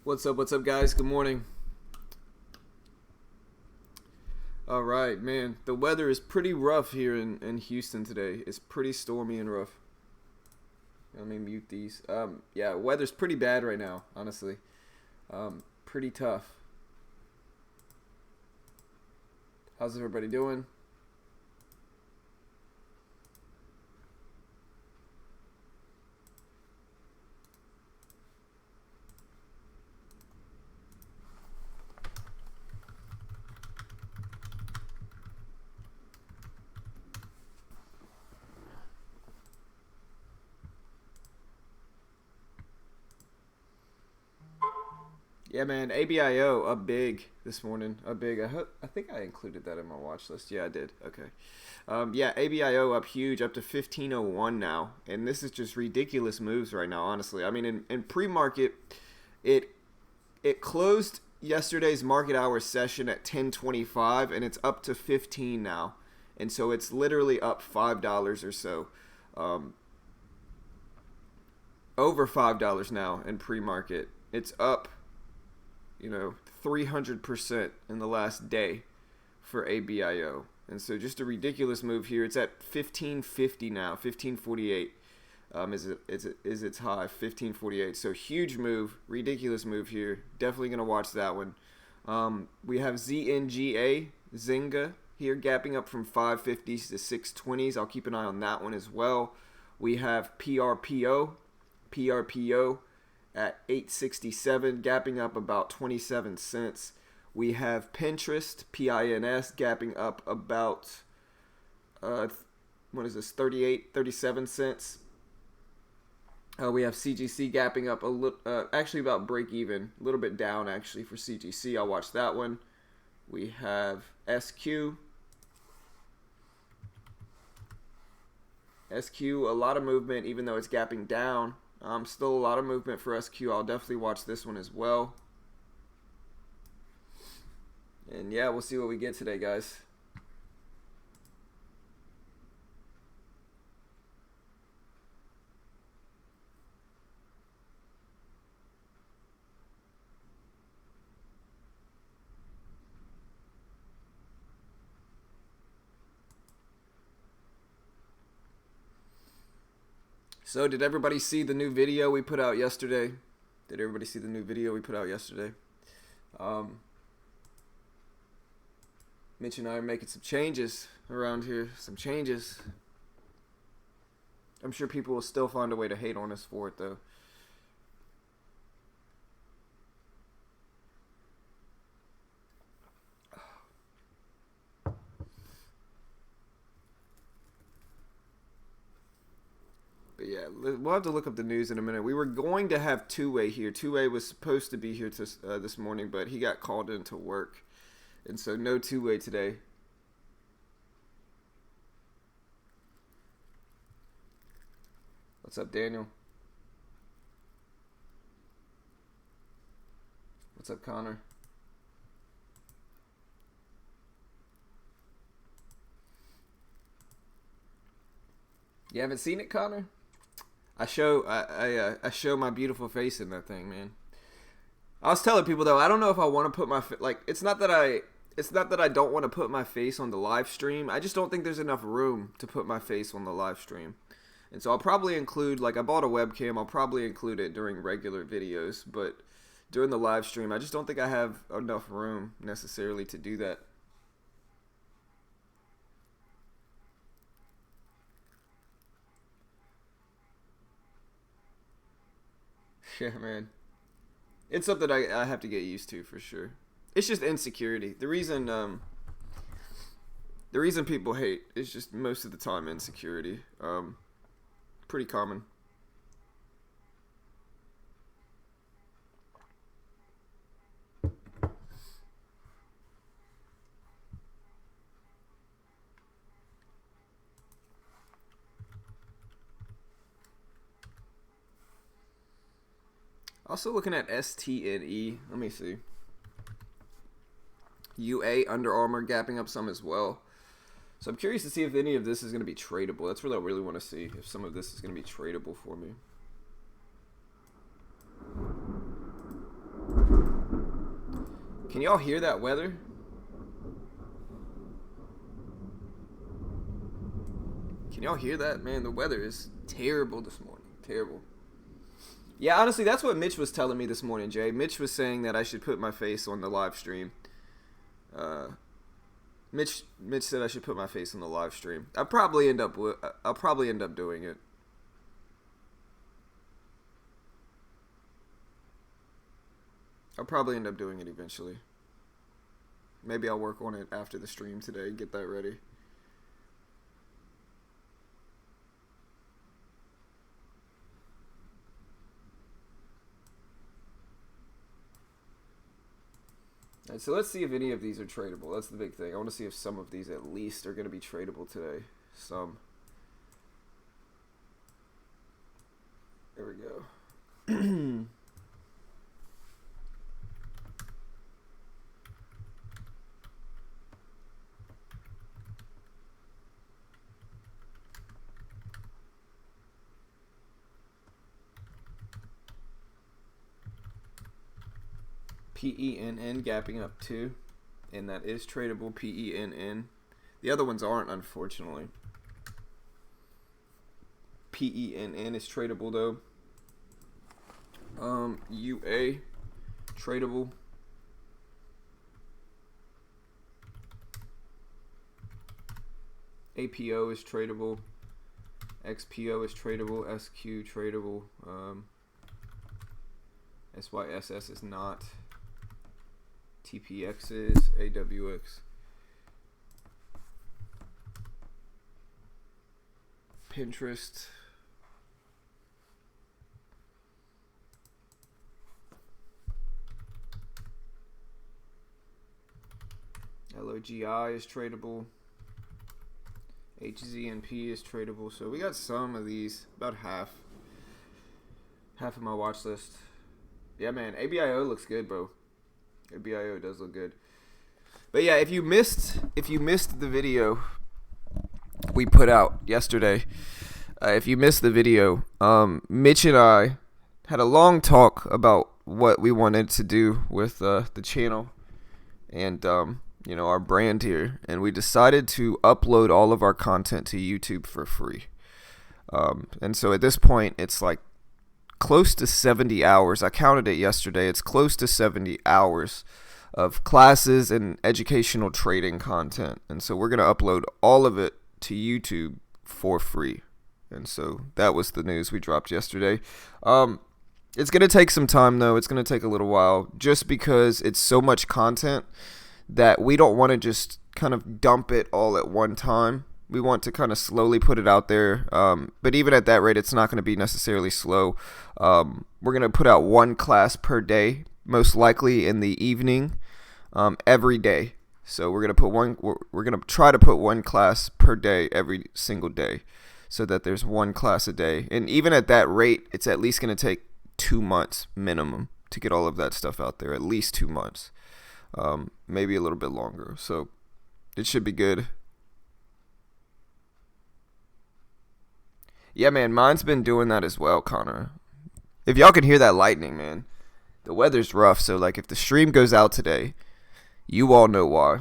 What's up, guys? Good morning. All right, man. The weather is pretty rough here in Houston today. It's pretty stormy and rough. Let me mute these. Yeah, weather's pretty bad right now, honestly. Pretty tough. How's everybody doing? Yeah, man. ABIO up big this morning. Up big. I think I included that in my watch list. Yeah, I did. Okay. Yeah, ABIO up huge, up to 1501 now, and this is just ridiculous moves right now. Honestly, I mean, in pre-market, it closed yesterday's market hour session at 1025, and it's up to 15 now, and so it's literally up $5 or so. Over $5 now in pre-market. It's up 300% in the last day for ABIO. And so just a ridiculous move here. It's at 1550 now, 1548 is its high, 1548. So huge move, ridiculous move here. Definitely going to watch that one. We have ZNGA, Zynga here, gapping up from 550s to 620s. I'll keep an eye on that one as well. We have PRPO at 867, gapping up about 27 cents. We have Pinterest, PINS, gapping up about, 37 cents. We have CGC gapping up a little, actually about break even, a little bit down actually for CGC. I'll watch that one. We have SQ. SQ, a lot of movement even though it's gapping down. Still a lot of movement for SQ. I'll definitely watch this one as well. And yeah, we'll see what we get today, guys. So, did everybody see the new video we put out yesterday? Mitch and I are making some changes around here. I'm sure people will still find a way to hate on us for it, though. But yeah, we'll have to look up the news in a minute. We were going to have Two-Way here. Two-Way was supposed to be here this morning, but he got called into work. And so no Two-Way today. What's up, Daniel? What's up, Connor? You haven't seen it, Connor? I show my beautiful face in that thing, man. I was telling people though, I don't know if I want to put my it's not that I don't want to put my face on the live stream. I just don't think there's enough room to put my face on the live stream. And so I'll probably include, I bought a webcam, I'll probably include it during regular videos, but during the live stream, I just don't think I have enough room necessarily to do that. Yeah, man. It's something I have to get used to for sure. It's just insecurity. The reason people hate is just most of the time insecurity. Pretty common. Also looking at STNE. Let me see. UA, Under Armour gapping up some as well. So I'm curious to see if any of this is going to be tradable. That's what I really want to see, if some of this is going to be tradable for me. Can y'all hear that weather? Can y'all hear that? Man, the weather is terrible this morning. Terrible. Yeah, honestly, that's what Mitch was telling me this morning, Jay. Mitch was saying that I should put my face on the live stream. Mitch said I should put my face on the live stream. I'll probably end up doing it. I'll probably end up doing it eventually. Maybe I'll work on it after the stream today, get that ready. Alright, so let's see if any of these are tradable. That's the big thing. I want to see if some of these at least are going to be tradable today. Some. There we go. PENN gapping up 2, and that is tradable. PENN. The other ones aren't, unfortunately. PENN is tradable though. UA tradable. APO is tradable. XPO is tradable. SQ tradable. SYSS is not. TPX is. AWX. Pinterest. LOGI is tradable. HZNP is tradable. So we got some of these. About half. Half of my watch list. Yeah, man. ABIO looks good, bro. ABIO does look good. But yeah, if you missed the video we put out yesterday, if you missed the video, Mitch and I had a long talk about what we wanted to do with the channel and our brand here, and we decided to upload all of our content to YouTube for free. And so at this point, it's like close to 70 hours. I counted it yesterday. It's close to 70 hours of classes and educational trading content. And so we're going to upload all of it to YouTube for free. And so that was the news we dropped yesterday. It's going to take some time, though. It's going to take a little while just because it's so much content that we don't want to just kind of dump it all at one time. We want to kind of slowly put it out there. But even at that rate, it's not going to be necessarily slow. We're going to put out one class per day, most likely in the evening, every day. So we're going to try to put one class per day every single day so that there's one class a day. And even at that rate, it's at least going to take 2 months minimum to get all of that stuff out there. At least 2 months. Maybe a little bit longer. So it should be good. Yeah, man, mine's been doing that as well, Connor. If y'all can hear that lightning, man, the weather's rough. So, like, if the stream goes out today, you all know why.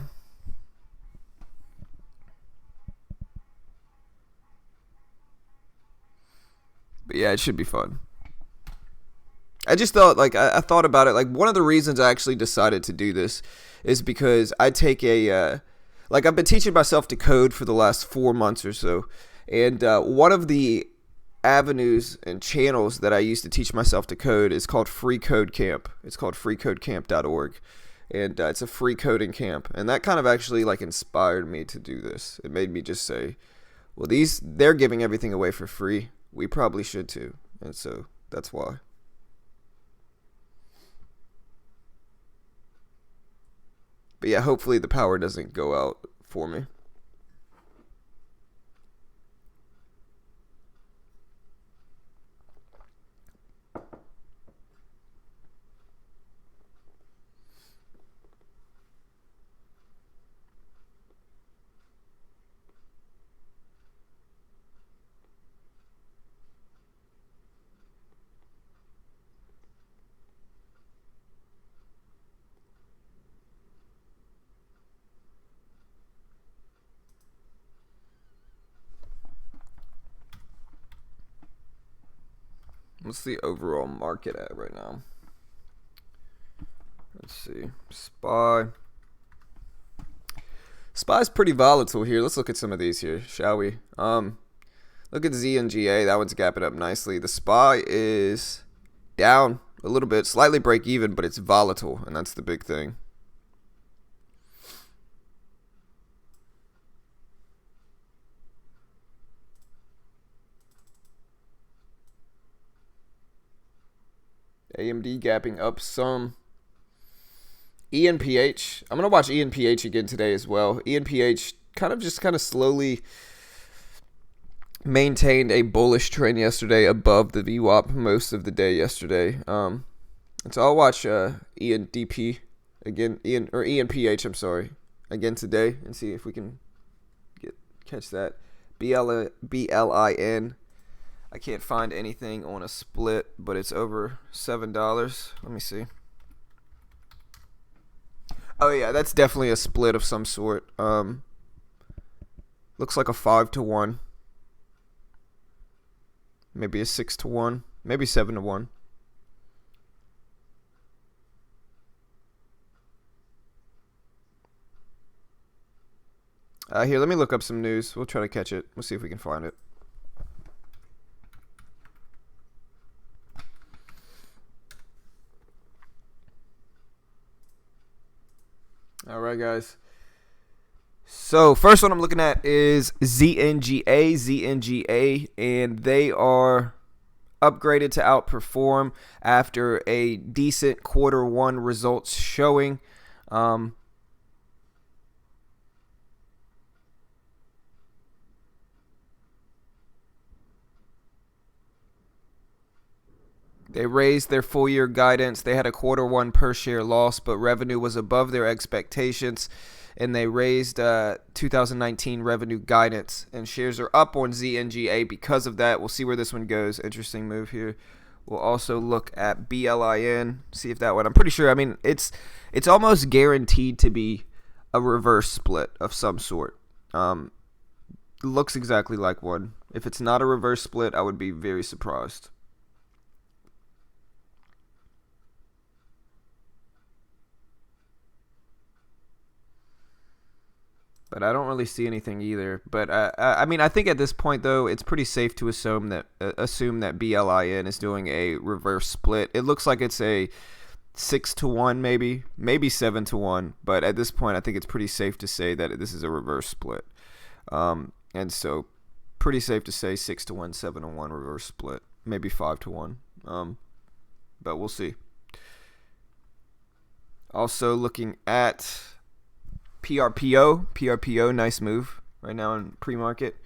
But yeah, it should be fun. I just thought, like, I thought about it. Like, one of the reasons I actually decided to do this is because I take I've been teaching myself to code for the last 4 months or so. And one of the avenues and channels that I use to teach myself to code is called Free Code Camp. It's called freecodecamp.org. And it's a free coding camp. And that kind of actually, like, inspired me to do this. It made me just say, well, they're giving everything away for free. We probably should too. And so that's why. But yeah, hopefully the power doesn't go out for me. What's the overall market at right now? Let's see. SPY's pretty volatile here. Let's look at some of these here, shall we? Look at Z and GA. That one's gapping up nicely. The SPY is down a little bit, slightly break even, but it's volatile, and that's the big thing. AMD gapping up some. ENPH. I'm going to watch ENPH again today as well. ENPH kind of slowly maintained a bullish trend yesterday above the VWAP most of the day yesterday. So I'll watch ENDP again, ENPH, I'm sorry, again today and see if we can catch that. BLIN. I can't find anything on a split, but it's over $7. Let me see. Oh yeah, that's definitely a split of some sort. Looks like a 5-to-1. Maybe a 6-to-1. Maybe 7-to-1. Here, let me look up some news. We'll try to catch it. We'll see if we can find it. All right, guys. So first one I'm looking at is ZNGA, and they are upgraded to outperform after a decent quarter one results showing. They raised their full year guidance. They had a quarter one per share loss, but revenue was above their expectations, and they raised 2019 revenue guidance, and shares are up on ZNGA because of that. We'll see where this one goes. Interesting move here. We'll also look at BLIN, see if that one. I'm pretty sure. I mean, it's almost guaranteed to be a reverse split of some sort. Looks exactly like one. If it's not a reverse split, I would be very surprised. But I don't really see anything either. But I mean, I think at this point though, it's pretty safe to assume that BLIN is doing a reverse split. It looks like it's a 6-to-1, maybe 7-to-1. But at this point, I think it's pretty safe to say that this is a reverse split. And so, pretty safe to say 6-to-1, 7-to-1 reverse split, maybe 5-to-1. But we'll see. Also looking at PRPO, nice move right now in pre-market,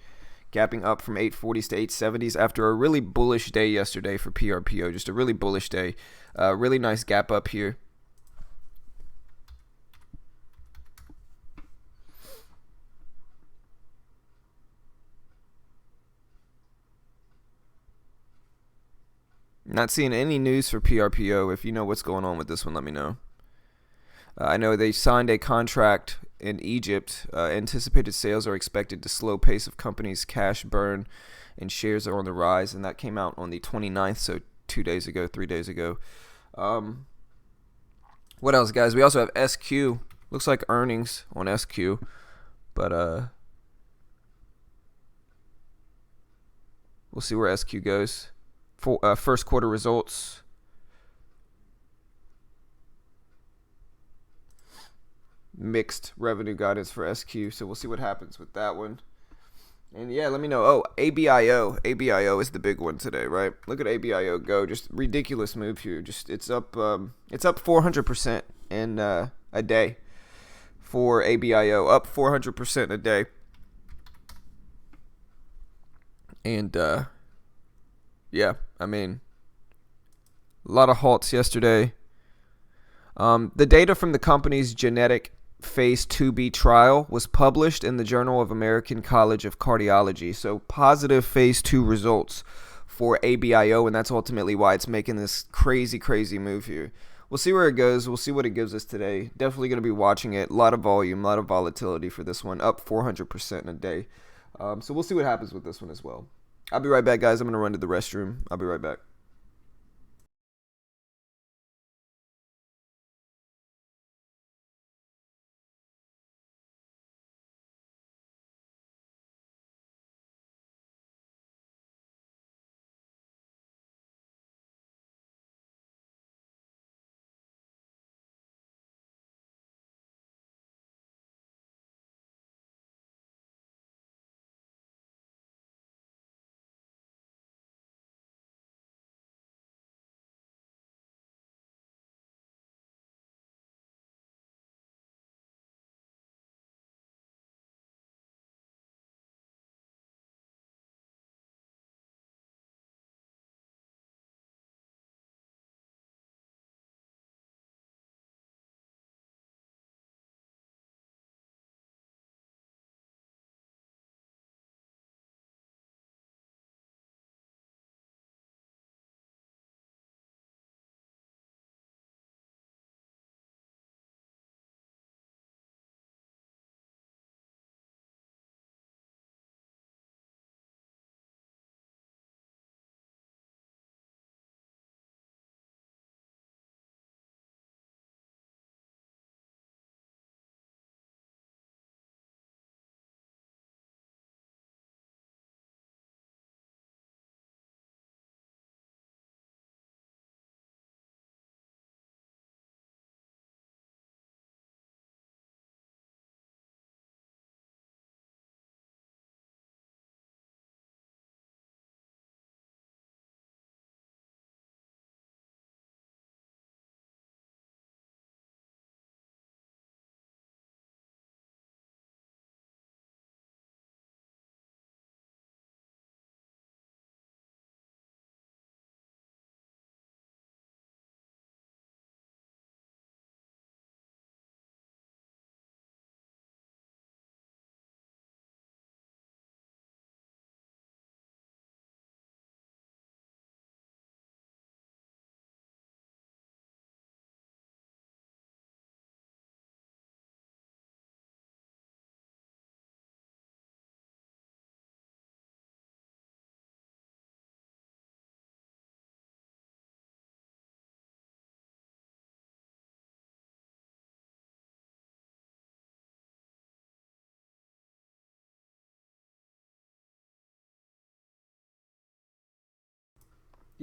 gapping up from 840s to 870s after a really bullish day yesterday for PRPO. Just a really bullish day. Really nice gap up here. Not seeing any news for PRPO. If you know what's going on with this one, let me know. I know they signed a contract in Egypt. Anticipated sales are expected to slow pace of company's cash burn, and shares are on the rise. And that came out on the 29th, so 3 days ago. What else, guys? We also have SQ. Looks like earnings on SQ, but we'll see where SQ goes. For first quarter results. Mixed revenue guidance for SQ, so we'll see what happens with that one. And yeah, let me know. Oh, ABIO is the big one today, right? Look at ABIO go. Just ridiculous move here. Just it's up 400% in a day for ABIO. Up 400% a day. And yeah, I mean, a lot of halts yesterday. The data from the company's genetic Phase 2B trial was published in the Journal of American College of Cardiology. So positive Phase 2 results for ABIO, and that's ultimately why it's making this crazy move here. We'll see where it goes. We'll see what it gives us today. Definitely going to be watching it. A lot of volume, a lot of volatility for this one. Up 400% in a day. So we'll see what happens with this one as well. I'll be right back, guys. I'm going to run to the restroom. I'll be right back.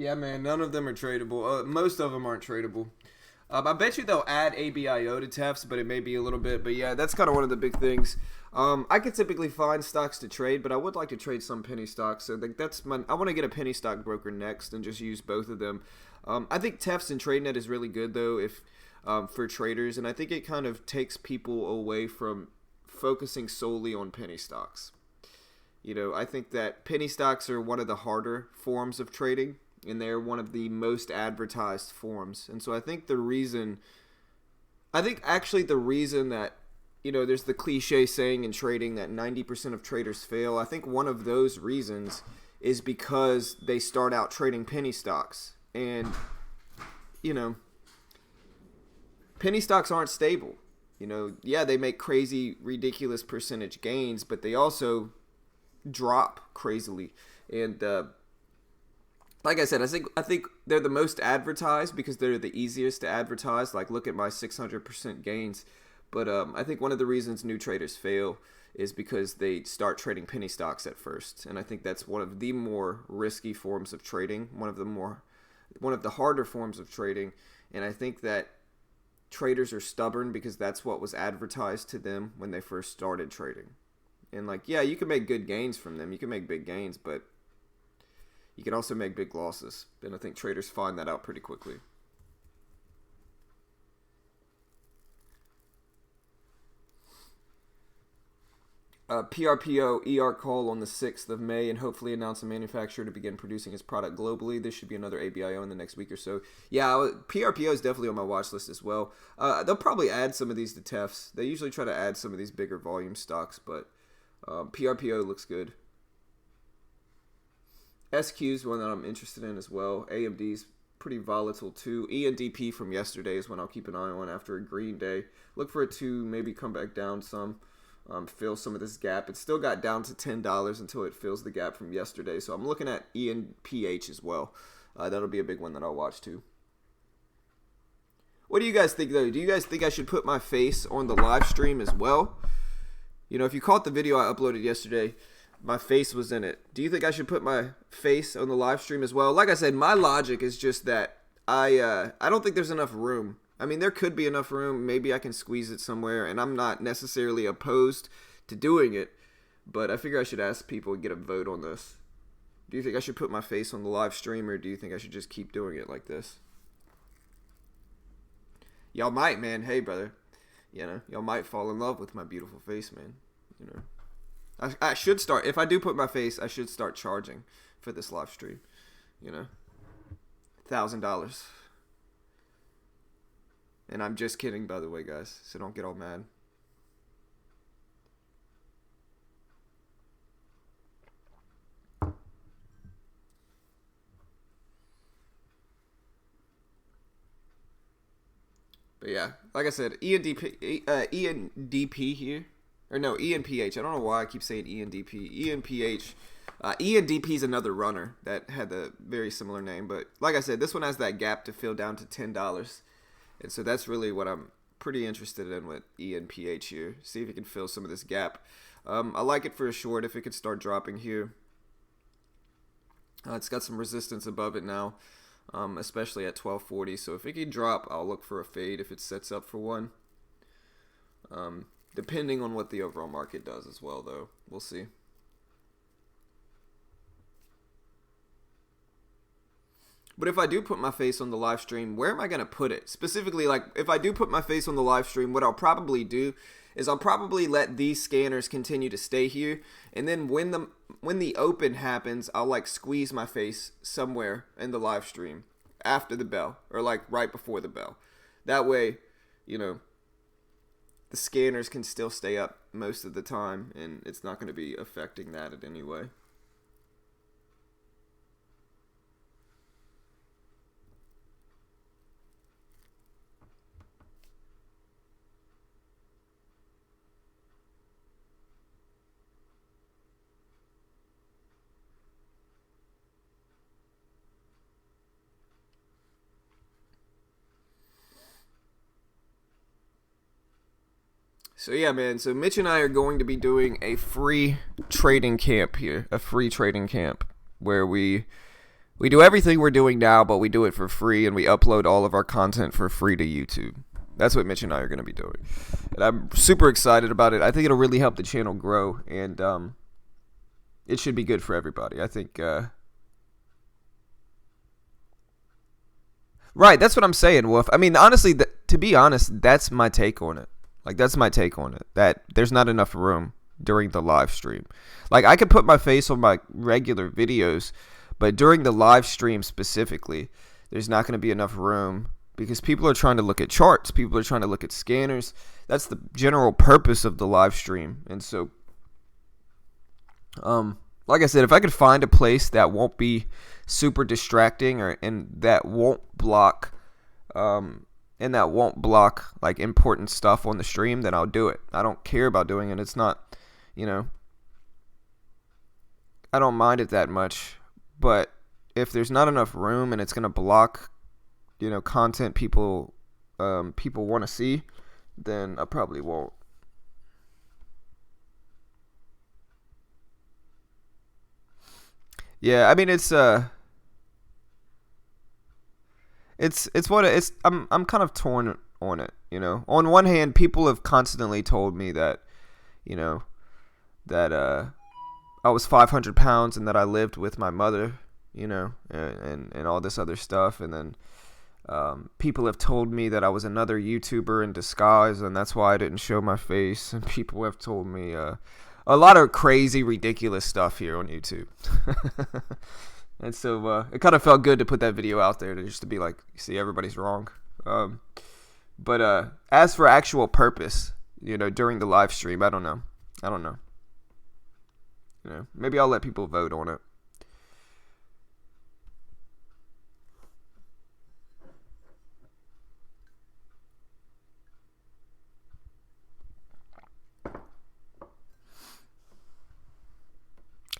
Yeah, man, none of them are tradable. Most of them aren't tradable. I bet you they'll add ABIO to TEFs, but it may be a little bit. But yeah, that's kind of one of the big things. I could typically find stocks to trade, but I would like to trade some penny stocks. So I want to get a penny stock broker next and just use both of them. I think TEFs and TradeNet is really good though if for traders, and I think it kind of takes people away from focusing solely on penny stocks. You know, I think that penny stocks are one of the harder forms of trading, and they're one of the most advertised forms. And so I think the reason that, you know, there's the cliche saying in trading that 90% of traders fail. I think one of those reasons is because they start out trading penny stocks. And, you know, penny stocks aren't stable. You know, yeah, they make crazy, ridiculous percentage gains, but they also drop crazily. And like I said, I think they're the most advertised because they're the easiest to advertise. Like, look at my 600% gains. But I think one of the reasons new traders fail is because they start trading penny stocks at first. And I think that's one of the more risky forms of trading, one of the harder forms of trading. And I think that traders are stubborn because that's what was advertised to them when they first started trading. And like, yeah, you can make good gains from them. You can make big gains, but you can also make big losses. And I think traders find that out pretty quickly. PRPO ER call on the 6th of May and hopefully announce a manufacturer to begin producing his product globally. This should be another ABIO in the next week or so. Yeah, PRPO is definitely on my watch list as well. They'll probably add some of these to TEFs. They usually try to add some of these bigger volume stocks, but PRPO looks good. SQ is one that I'm interested in as well. AMD's pretty volatile too. ENDP from yesterday is one I'll keep an eye on after a green day. Look for it to maybe come back down some. Fill some of this gap. It still got down to $10 until it fills the gap from yesterday. So I'm looking at ENPH as well. That'll be a big one that I'll watch too. What do you guys think though? Do you guys think I should put my face on the live stream as well? You know, if you caught the video I uploaded yesterday, my face was in it. Do you think I should put my face on the live stream as well? Like I said, my logic is just that I don't think there's enough room. I mean, there could be enough room. Maybe I can squeeze it somewhere, and I'm not necessarily opposed to doing it, but I figure I should ask people and get a vote on this. Do you think I should put my face on the live stream, or do you think I should just keep doing it like this? Y'all might, man. Hey, brother. You know, y'all might fall in love with my beautiful face, man. You know, I should start. If I do put my face, I should start charging for this live stream. You know, $1,000. And I'm just kidding, by the way, guys. So don't get all mad. But yeah, like I said, ENDP here. Or no, ENPH. I don't know why I keep saying ENDP. ENPH. ENDP is another runner that had a very similar name. But like I said, this one has that gap to fill down to $10. And so that's really what I'm pretty interested in with ENPH here. See if it can fill some of this gap. I like it for a short if it could start dropping here. It's got some resistance above it now, especially at 1240. So if it can drop, I'll look for a fade if it sets up for one. Depending on what the overall market does as well, though. We'll see. But if I do put my face on the live stream, where am I going to put it? Specifically, like, if I do put my face on the live stream, what I'll probably do is I'll probably let these scanners continue to stay here. And then when the open happens, I'll, like, squeeze my face somewhere in the live stream after the bell or, like, right before the bell. That way, you know, the scanners can still stay up most of the time, and it's not going to be affecting that in any way. So yeah, man, so Mitch and I are going to be doing a free trading camp here, a free trading camp where we We do everything we're doing now, but we do it for free, and we upload all of our content for free to YouTube. That's what Mitch and I are going to be doing. And I'm super excited about it. I think it'll really help the channel grow, and it should be good for everybody. I think... Right, that's what I'm saying, Wolf. I mean, honestly, to be honest, that's my take on it. Like, that's my take on it. That there's not enough room during the live stream. Like, I could put my face on my regular videos, but during the live stream specifically, there's not going to be enough room because people are trying to look at charts. People are trying to look at scanners. That's the general purpose of the live stream. And so, like I said, if I could find a place that won't be super distracting and that won't block like important stuff on the stream, then I'll do it. I don't care about doing it. It's not, I don't mind it that much. But if there's not enough room and it's gonna block, content people want to see, then I probably won't. Yeah, I mean it's what it's. I'm kind of torn on it. On one hand, people have constantly told me that, that I was 500 pounds and that I lived with my mother, and all this other stuff, and then people have told me that I was another YouTuber in disguise, and that's why I didn't show my face, and people have told me a lot of crazy, ridiculous stuff here on YouTube. And so it kind of felt good to put that video out there just to be like, see, everybody's wrong. But as for actual purpose, during the live stream, I don't know. Maybe I'll let people vote on it.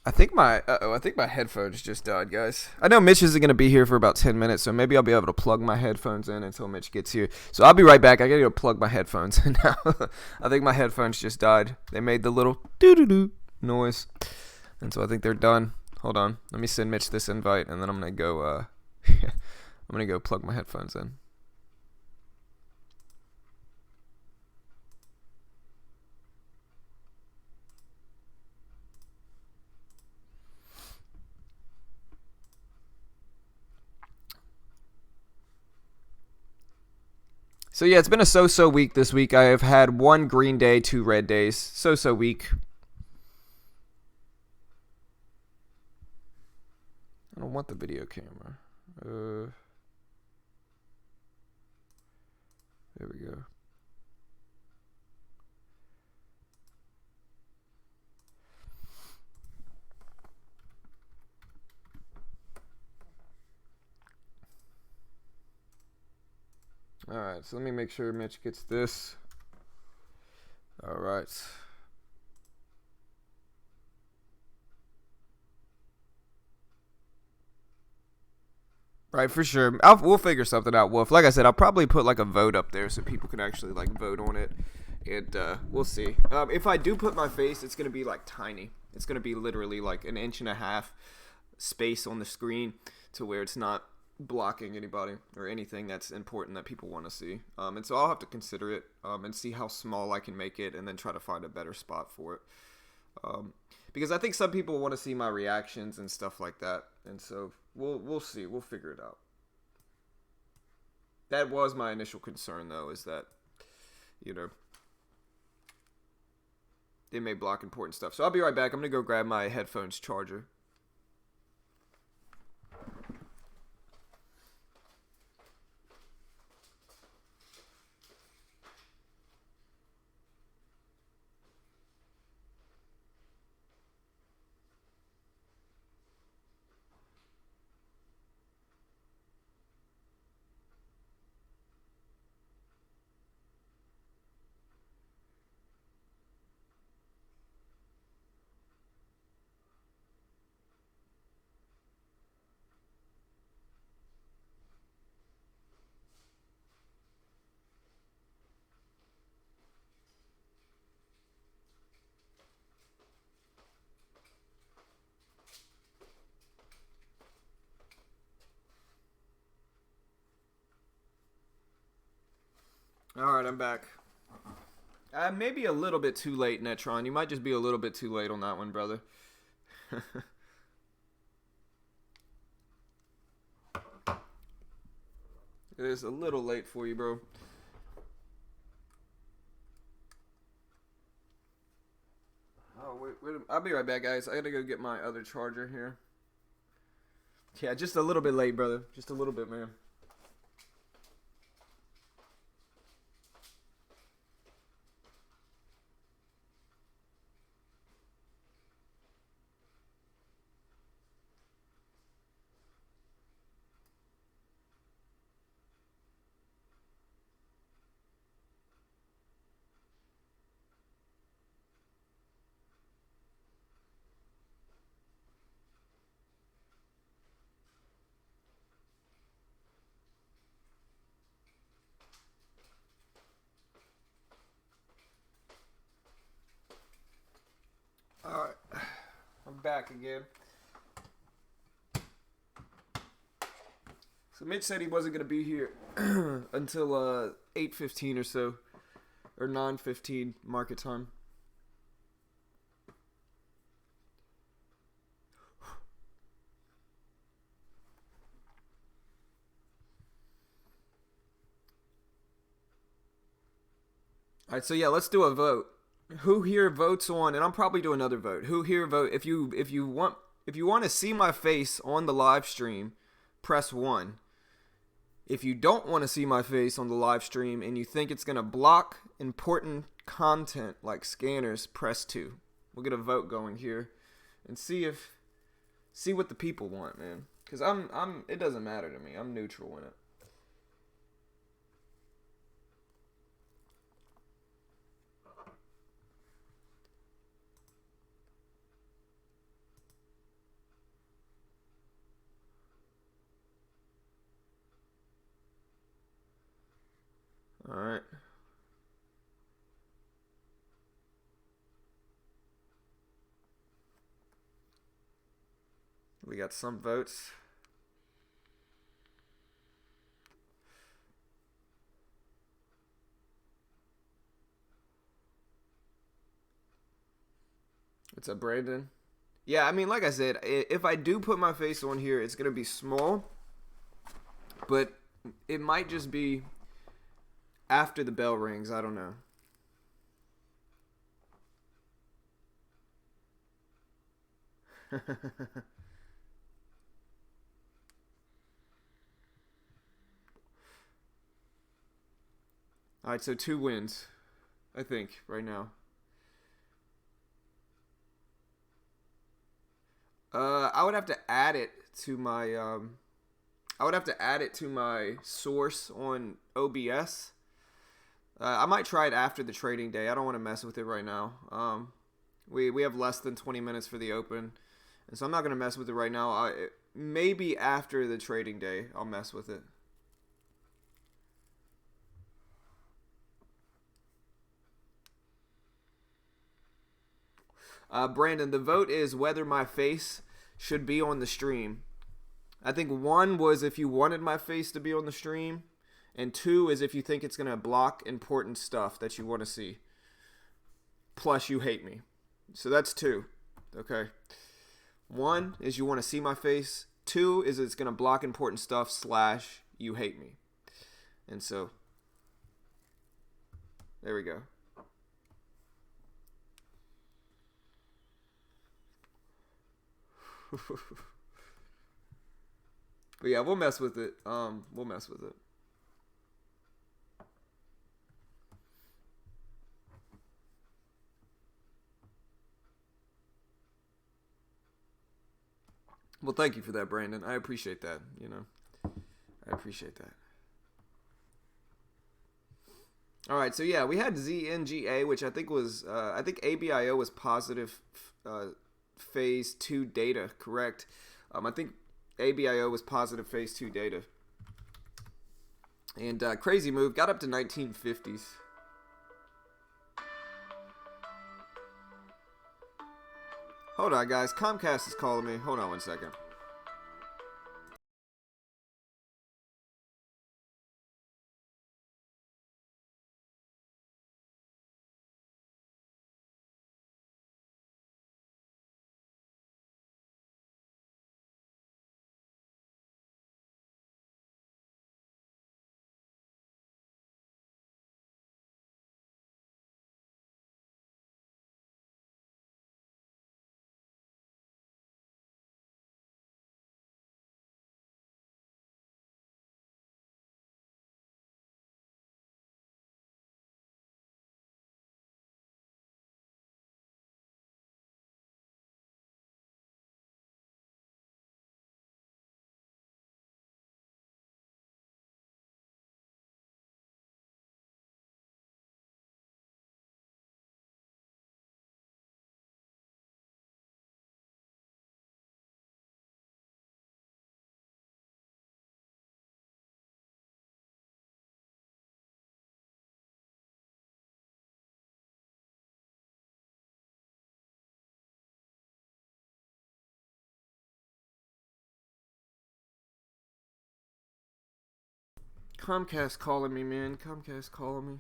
I think my headphones just died, guys. I know Mitch isn't going to be here for about 10 minutes, so maybe I'll be able to plug my headphones in until Mitch gets here. So I'll be right back. I got to go plug my headphones in now. I think my headphones just died. They made the little doo-doo-doo noise. And so I think they're done. Hold on. Let me send Mitch this invite, and then I'm going to go I'm going to go plug my headphones in. So yeah, it's been a so-so week this week. I have had 1 green day, 2 red days. So-so week. I don't want the video camera. There we go. Alright, so let me make sure Mitch gets this. Alright. Right, for sure. We'll figure something out, Wolf. Like I said, I'll probably put like a vote up there so people can actually like vote on it. And we'll see. If I do put my face, it's going to be like tiny. It's going to be literally like 1.5 inches space on the screen to where it's not blocking anybody or anything that's important that people want to see. And so I'll have to consider it and see how small I can make it and then try to find a better spot for it. Because I think some people want to see my reactions and stuff like that. And so we'll see. We'll figure it out. That was my initial concern, though, is that, they may block important stuff. So I'll be right back. I'm going to go grab my headphones charger. Alright, I'm back. Maybe a little bit too late, Netron. You might just be a little bit too late on that one, brother. It is a little late for you, bro. Oh, wait, I'll be right back, guys. I gotta go get my other charger here. Yeah, just a little bit late, brother. Just a little bit, man. Alright, I'm back again. So Mitch said he wasn't going to be here until 8:15 or so, or 9:15 market time. Alright, so yeah, let's do a vote. Who here votes on, and I'm probably doing another vote. Who here vote if you want to see my face on the live stream, press 1. If you don't want to see my face on the live stream and you think it's gonna block important content like scanners, press 2. We'll get a vote going here and see what the people want, man. Cause it doesn't matter to me. I'm neutral in it. All right. We got some votes. What's up, Brandon? Yeah, I mean, like I said, if I do put my face on here, it's going to be small. But it might just be after the bell rings. I don't know. Alright, so 2 wins, I think, right now. I would have to add it to my source on OBS. I might try it after the trading day. I don't want to mess with it right now. We have less than 20 minutes for the open, and so I'm not going to mess with it right now. Maybe after the trading day, I'll mess with it. Brandon, the vote is whether my face should be on the stream. I think 1 was if you wanted my face to be on the stream, and 2 is if you think it's going to block important stuff that you want to see. Plus, you hate me. So that's 2. Okay. 1 is you want to see my face. 2 is it's going to block important stuff / you hate me. And so, there we go. But yeah, we'll mess with it. We'll mess with it. Well, thank you for that, Brandon. I appreciate that. I appreciate that. All right, so yeah, we had ZNGA, which I think was, I think ABIO was positive phase 2 data, correct? I think ABIO was positive phase 2 data. And crazy move, got up to 1950s. Hold on, guys. Comcast is calling me. Hold on 1 second. Comcast calling me, man. Comcast calling me.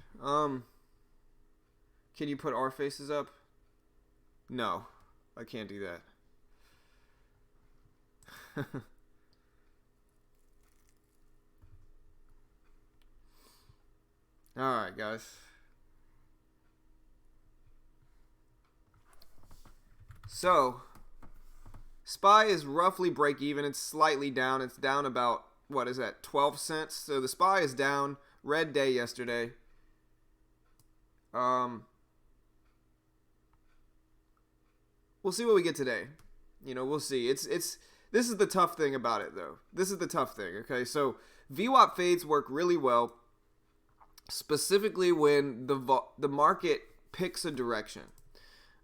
Can you put our faces up? No, I can't do that. Alright, guys. So, SPY is roughly break even. It's slightly down. It's down about, what is that, 12 cents? So the SPY is down. Red day yesterday. We'll see what we get today. You know, we'll see. This is the tough thing about it, though. This is the tough thing, okay? So VWAP fades work really well, specifically when the market picks a direction.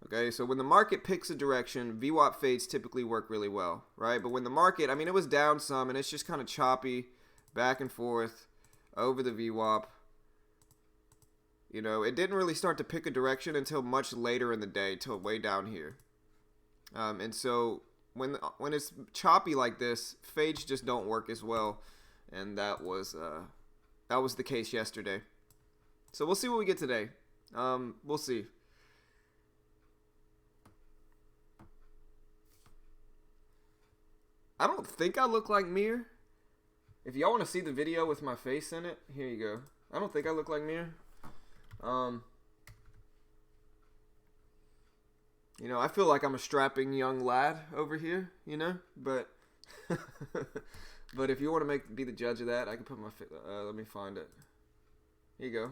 Okay, so when the market picks a direction, VWAP fades typically work really well, right? But when the market, I mean, it was down some, and it's just kind of choppy, back and forth, over the VWAP. You know, it didn't really start to pick a direction until much later in the day, till way down here. And so when it's choppy like this, fades just don't work as well, and that was the case yesterday. So we'll see what we get today. We'll see. I don't think I look like Mir. If y'all want to see the video with my face in it, here you go. I don't think I look like Mir. You know, I feel like I'm a strapping young lad over here, you know, but but if you want to be the judge of that, I can put my let me find it. Here you go.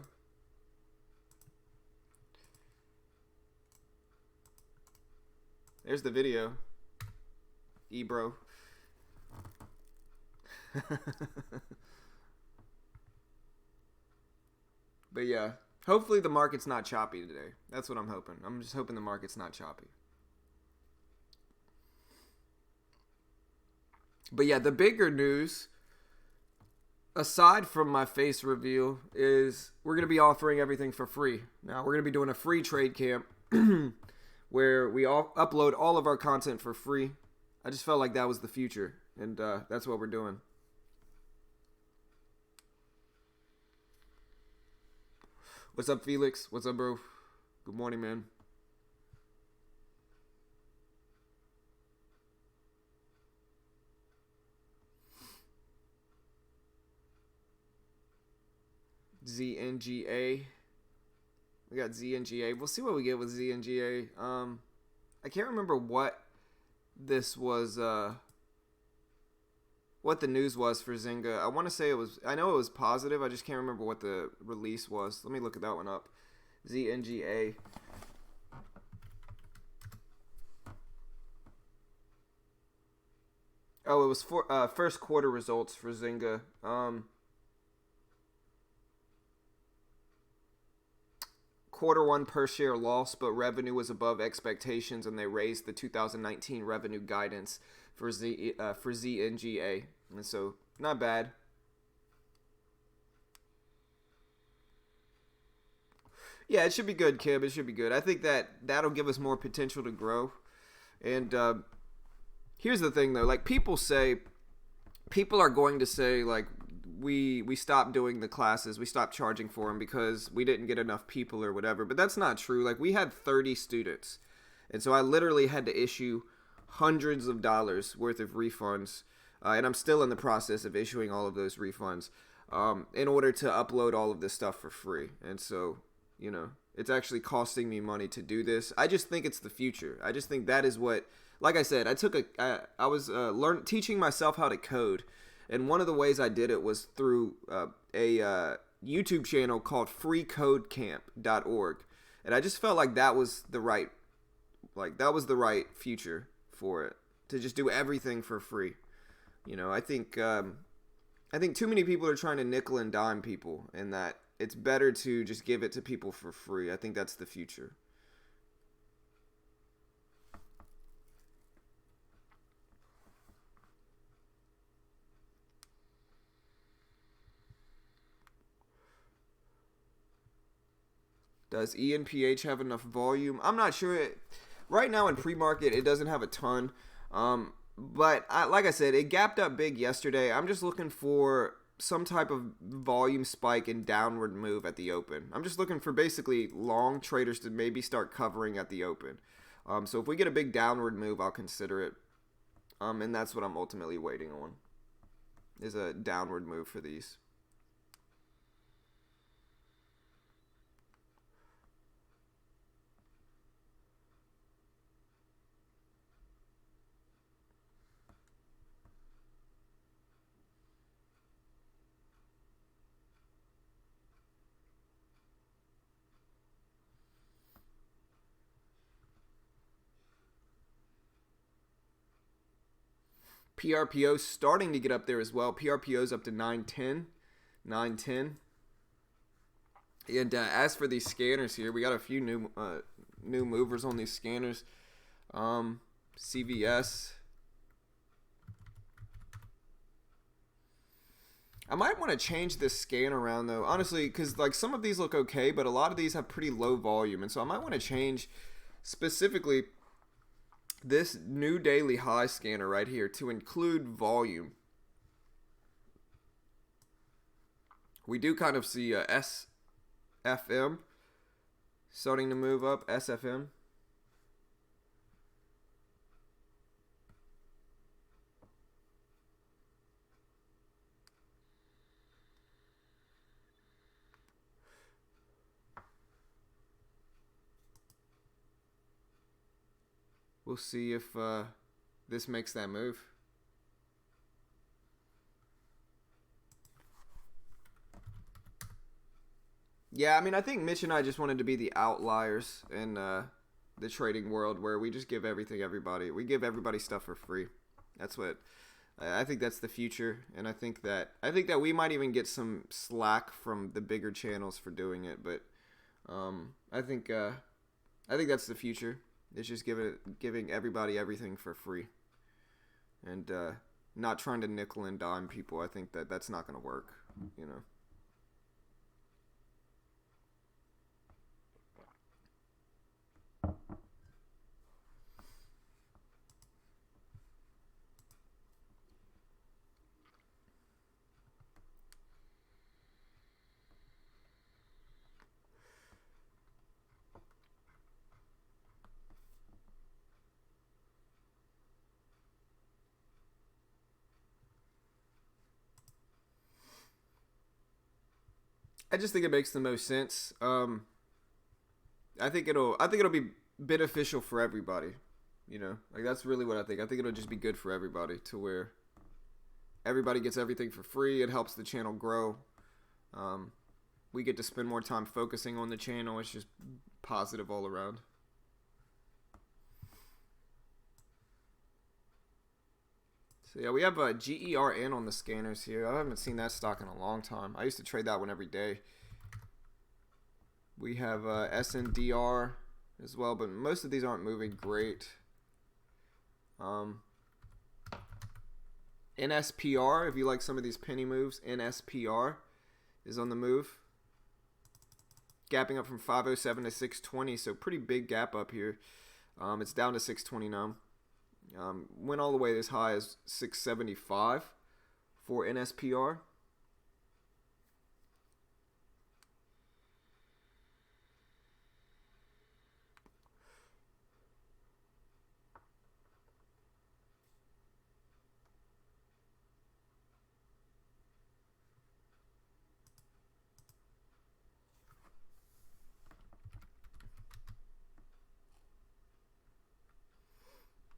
There's the video. Bro. But yeah, hopefully the market's not choppy today. That's what I'm hoping. I'm just hoping the market's not choppy. But yeah, the bigger news, aside from my face reveal, is we're going to be offering everything for free. Now, we're going to be doing a free trade camp where we all upload all of our content for free. I just felt like that was the future, and that's what we're doing. What's up, Felix? What's up, bro? Good morning, man. ZNGA. We got ZNGA. We'll see what we get with ZNGA. I can't remember what this was, what the news was for Zynga. I want to say I know it was positive. I just can't remember what the release was. Let me look at that one up. ZNGA. Oh, it was for first quarter results for Zynga. Quarter one per share loss, but revenue was above expectations, and they raised the 2019 revenue guidance for ZNGA, and so not bad. Yeah, it should be good, Kim. It should be good. I think that'll give us more potential to grow. And here's the thing, though. Like, people are going to say, like, we stopped doing the classes, we stopped charging for them because we didn't get enough people or whatever. But that's not true. Like, we had 30 students, and so I literally had to issue hundreds of dollars worth of refunds, and I'm still in the process of issuing all of those refunds in order to upload all of this stuff for free. And so, you know, it's actually costing me money to do this. I just think it's the future. I just think that is what, like I said, I was teaching myself how to code. And one of the ways I did it was through a YouTube channel called freecodecamp.org. And I just felt like that was the right future for it, to just do everything for free. You know, I think too many people are trying to nickel and dime people, and that it's better to just give it to people for free. I think that's the future. Does ENPH have enough volume? I'm not sure. Right now in pre-market, it doesn't have a ton. But like I said, it gapped up big yesterday. I'm just looking for some type of volume spike and downward move at the open. I'm just looking for basically long traders to maybe start covering at the open. So if we get a big downward move, I'll consider it. And that's what I'm ultimately waiting on, is a downward move for these. PRPO starting to get up there as well. PRPO's up to 910. 910. And as for these scanners here, we got a few new movers on these scanners. CVS. I might want to change this scan around though, honestly, because like some of these look okay, but a lot of these have pretty low volume, and so I might want to change specifically this new daily high scanner right here to include volume. We do kind of see a SFM starting to move up. SFM. We'll see if this makes that move. Yeah, I mean, I think Mitch and I just wanted to be the outliers in the trading world, where we just give everybody. We give everybody stuff for free. That's what I think. That's the future, and I think that we might even get some slack from the bigger channels for doing it. But I think that's the future. It's just giving everybody everything for free, and not trying to nickel and dime people. I think that's not going to work, you know. I just think it makes the most sense. I think it'll be beneficial for everybody. You know, like that's really what I think. I think it'll just be good for everybody, to where everybody gets everything for free. It helps the channel grow. We get to spend more time focusing on the channel. It's just positive all around. So yeah, we have a GERN on the scanners here. I haven't seen that stock in a long time. I used to trade that one every day. We have SNDR as well, but most of these aren't moving great. NSPR, if you like some of these penny moves, NSPR is on the move. Gapping up from 507 to 620, so pretty big gap up here. It's down to 620 now. Went all the way as high as 675 for NSPR.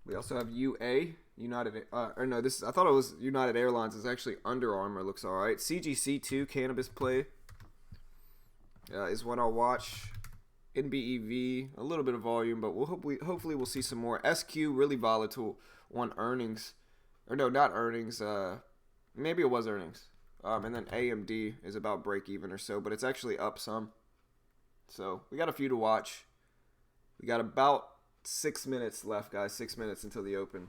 We also have UA, United, or no, this I thought it was United Airlines. It's actually Under Armour. Looks all right. CGC2 cannabis play is one I'll watch. NBEV, a little bit of volume, but hopefully we'll see some more. SQ really volatile on earnings, or no, not earnings. Maybe it was earnings. And then AMD is about break even or so, but it's actually up some. So we got a few to watch. We got about 6 minutes left, guys. 6 minutes until the open.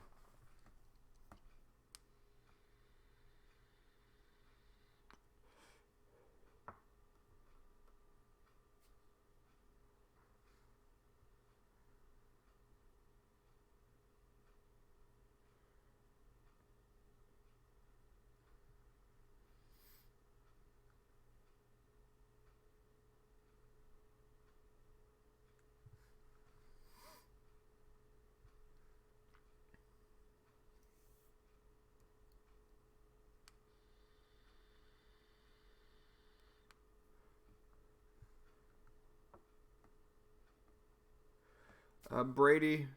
Brady.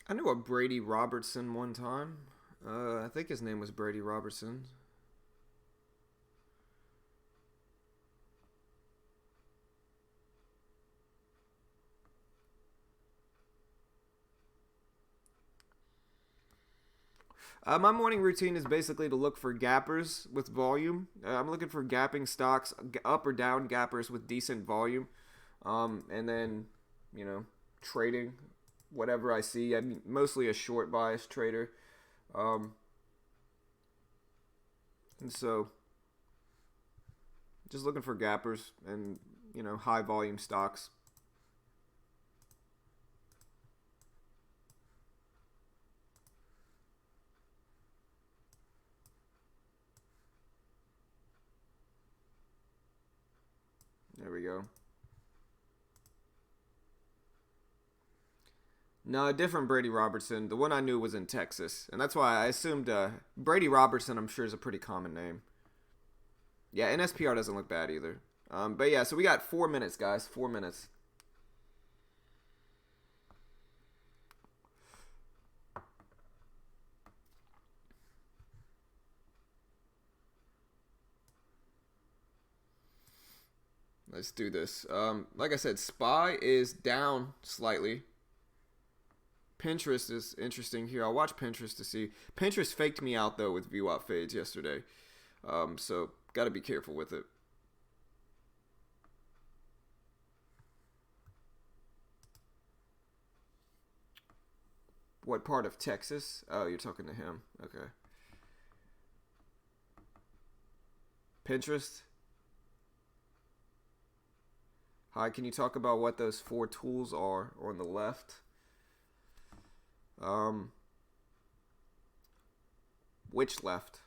I knew a Brady Robertson one time. I think his name was Brady Robertson. My morning routine is basically to look for gappers with volume. I'm looking for gapping stocks, up or down gappers with decent volume. And then, you know, trading whatever I see. I'm mostly a short bias trader. And so, just looking for gappers and, you know, high volume stocks. There we go. No, a different Brady Robertson. The one I knew was in Texas, and that's why I assumed Brady Robertson. I'm sure is a pretty common name. Yeah, NSPR doesn't look bad either. But yeah, so we got 4 minutes, guys. 4 minutes. Let's do this. Like I said, SPY is down slightly. Pinterest is interesting here. I'll watch Pinterest to see. Pinterest faked me out though with VWAP fades yesterday. So got to be careful with it. What part of Texas? Oh, you're talking to him. Okay. Pinterest. Hi, can you talk about what those 4 tools are on the left? Which left?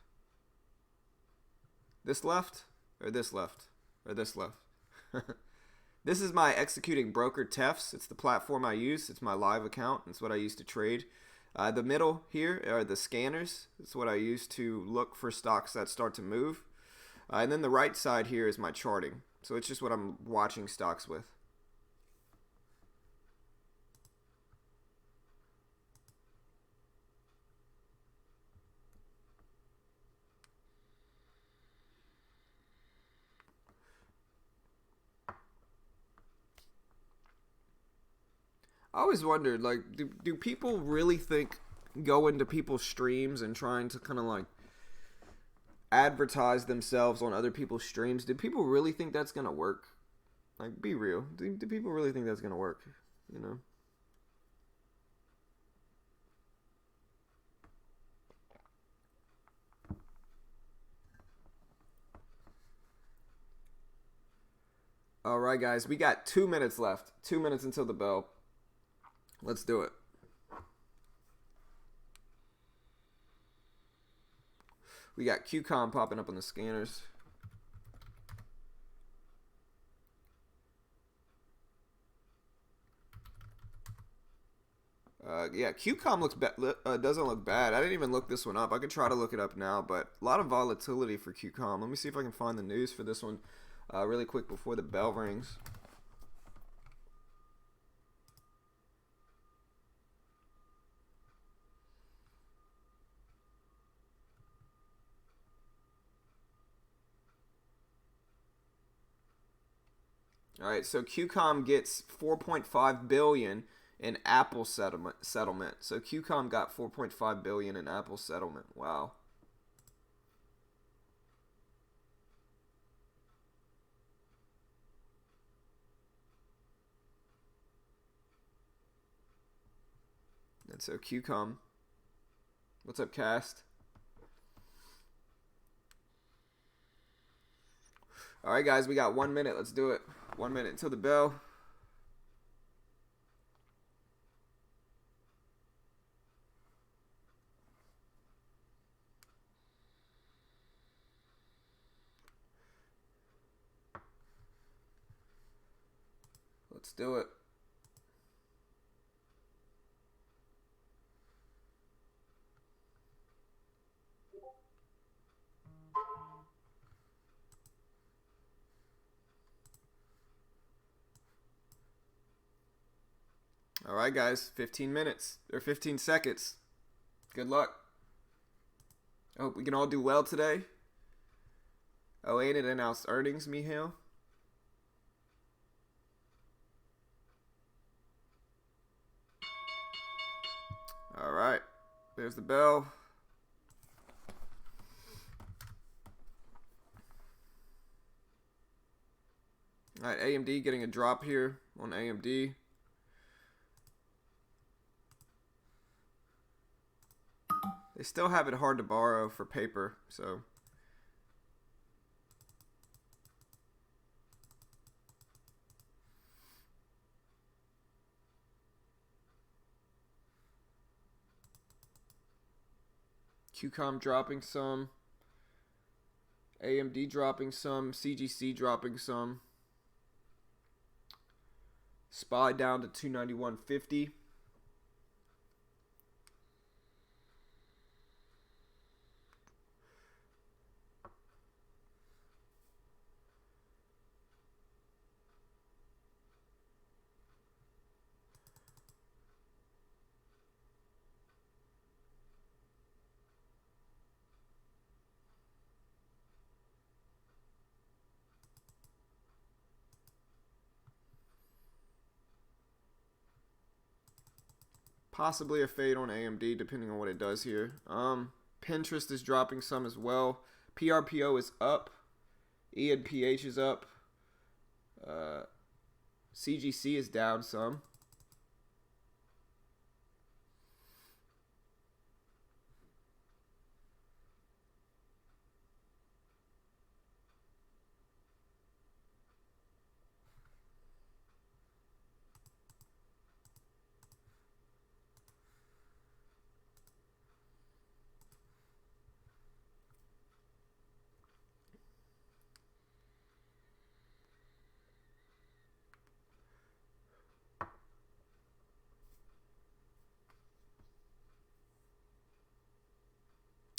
This left? Or this left? Or this left? This is my executing broker TEFs. It's the platform I use. It's my live account. It's what I use to trade. The middle here are the scanners. It's what I use to look for stocks that start to move. And then the right side here is my charting. So it's just what I'm watching stocks with. I always wondered, like, do people really think go into people's streams and trying to kind of like advertise themselves on other people's streams? Do people really think that's gonna work? Like, be real. Do people really think that's gonna work? You know. All right, guys, we got 2 minutes left. 2 minutes until the bell. Let's do it. We got QCOM popping up on the scanners. Yeah, QCOM doesn't look bad. I didn't even look this one up. I could try to look it up now, but a lot of volatility for QCOM. Let me see if I can find the news for this one really quick before the bell rings. All right, so QCOM gets 4.5 billion in Apple settlement. So QCOM got 4.5 billion in Apple settlement. Wow. And so QCOM. What's up, Cast? All right, guys, we got 1 minute. Let's do it. 1 minute until the bell. Let's do it. All right, guys. 15 minutes or 15 seconds. Good luck. I hope we can all do well today. Oh, ain't it announced earnings, Mihail? All right. There's the bell. All right, AMD getting a drop here on AMD. They still have it hard to borrow for paper, so. QCOM dropping some. AMD dropping some. CGC dropping some. SPY down to 291.50. Possibly a fade on AMD depending on what it does here. Pinterest is dropping some as well. PRPO is up. ENPH is up. CGC is down some.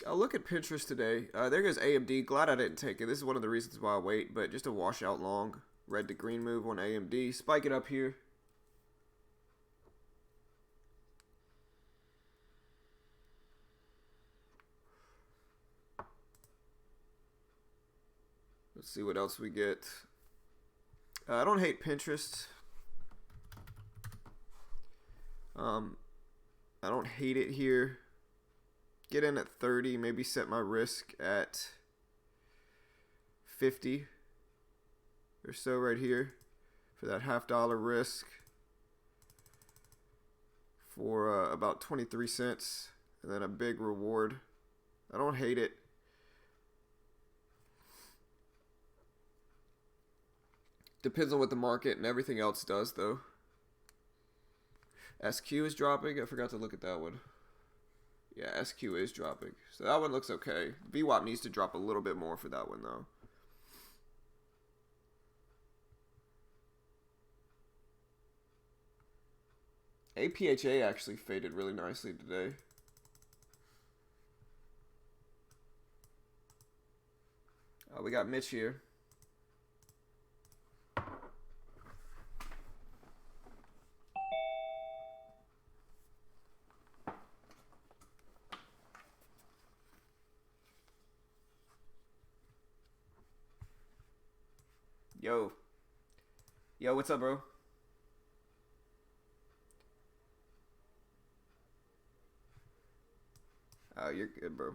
I'll look at Pinterest today. There goes AMD. Glad I didn't take it. This is one of the reasons why I wait, but just a washout long. Red to green move on AMD. Spike it up here. Let's see what else we get. I don't hate Pinterest. I don't hate it here. Get in at 30, maybe set my risk at 50 or so right here for that $0.50 risk for about 23 cents and then a big reward. I don't hate it. Depends on what the market and everything else does though. SQ is dropping. I forgot to look at that one. Yeah, SQ is dropping. So that one looks okay. VWAP needs to drop a little bit more for that one, though. APHA actually faded really nicely today. We got Mitch here. Yo. Yo, what's up, bro? Oh, you're good, bro.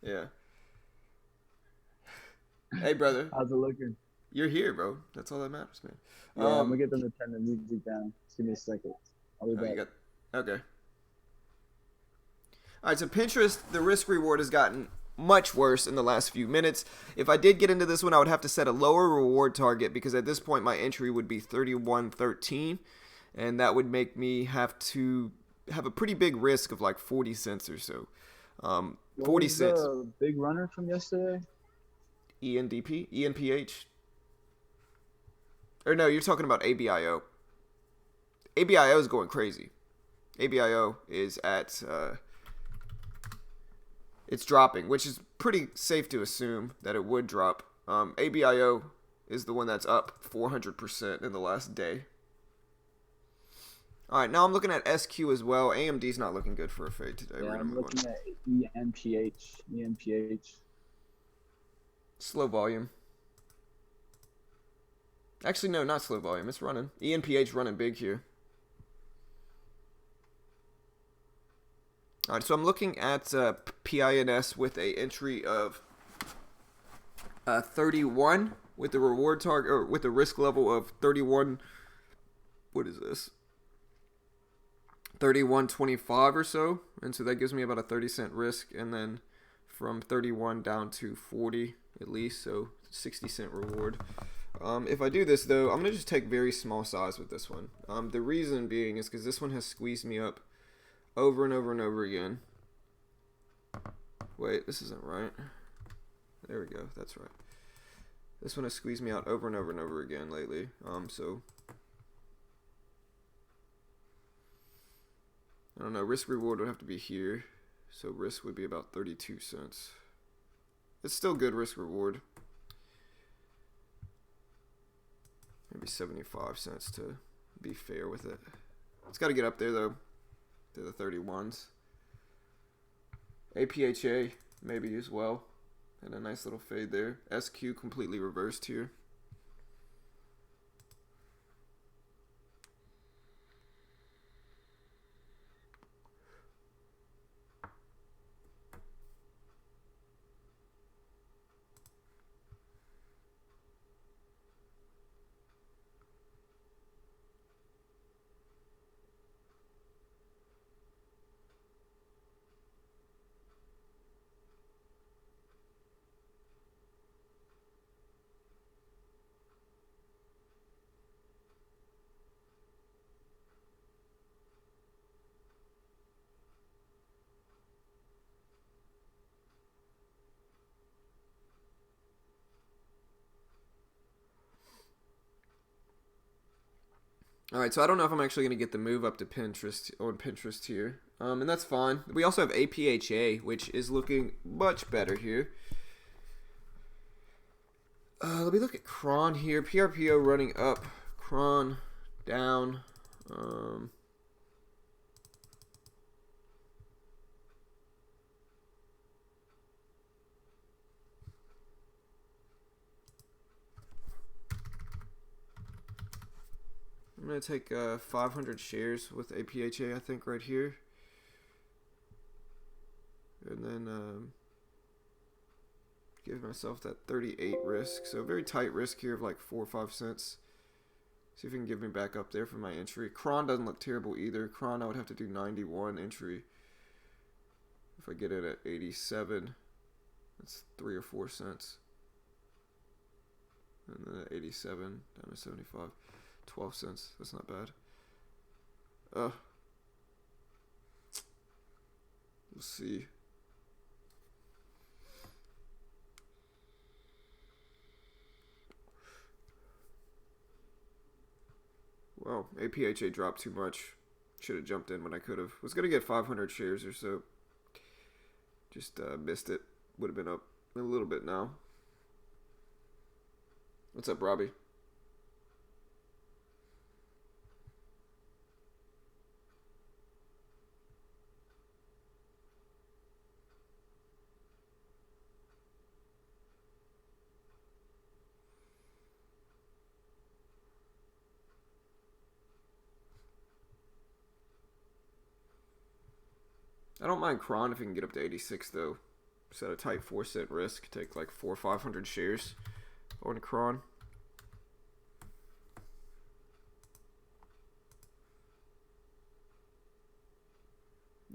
Yeah. Hey, brother. How's it looking? You're here, bro. That's all that matters, man. Yeah, I'm gonna get them to turn the music down. Just give me a second. I'll be back. Okay. All right, so Pinterest, the risk reward has gotten much worse in the last few minutes. If I did get into this one, I would have to set a lower reward target because at this point my entry would be 31.13, and that would make me have to have a pretty big risk of like 40 cents or so. 40 cents. The big runner from yesterday? ENPH. Or no, you're talking about ABIO. ABIO is going crazy. ABIO is at it's dropping, which is pretty safe to assume that it would drop. ABIO is the one that's up 400% in the last day. All right, now I'm looking at SQ as well. AMD's not looking good for a fade today. Yeah, We're gonna I'm move on. looking at EMPH. EMPH. Slow volume. Actually, no, not slow volume. It's running. ENPH running big here. All right, so I'm looking at PINS with a entry of 31 with the reward target or with a risk level of 31. What is this? 31.25 or so, and so that gives me about a 30-cent risk, and then from 31 down to 40 at least, so 60-cent reward. If I do this though, I'm gonna just take very small size with this one. The reason being is because this one has squeezed me up over and over and over again. Wait, this isn't right. There we go. That's right. This one has squeezed me out over and over and over again lately. So I don't know. Risk reward would have to be here. So risk would be about 32 cents. It's still good risk reward. Maybe 75 cents to be fair with it. It's got to get up there though, to the 31s. APHA maybe as well. And a nice little fade there. SQ completely reversed here. Alright, so I don't know if I'm actually going to get the move up to Pinterest here. And that's fine. We also have APHA, which is looking much better here. Let me look at Cron here. PRPO running up. Cron down. I'm going to take 500 shares with APHA, I think, right here. And then give myself that 38 risk. So very tight risk here of like 4 or 5 cents. See if it can give me back up there for my entry. Kron doesn't look terrible either. Kron, I would have to do 91 entry. If I get it at 87, that's 3 or 4 cents. And then at 87, down to 75. 12 cents. That's not bad. We'll see. Wow, APHA dropped too much. Should have jumped in when I could have. Was going to get 500 shares or so. Just missed it. Would have been up a little bit now. What's up, Robbie? I don't mind Kron if you can get up to 86 though. Set a tight 4-cent risk. Take like 400 or 500 shares on Kron.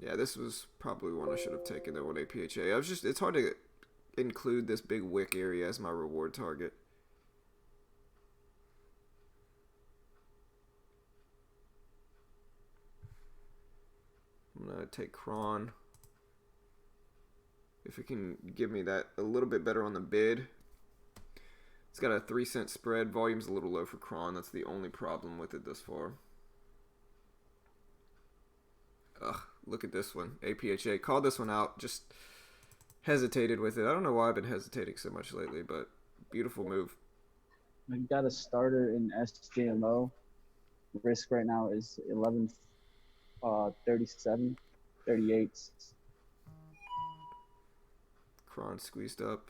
Yeah, this was probably one I should have taken though on APHA. It's hard to include this big wick area as my reward target. I'm going to take Kron. If it can give me that a little bit better on the bid. It's got a 3-cent spread. Volume's a little low for Kron. That's the only problem with it thus far. Ugh, look at this one. APHA. Called this one out. Just hesitated with it. I don't know why I've been hesitating so much lately, but beautiful move. I got a starter in SJMO risk right now is 11, 37, 38. Kron squeezed up.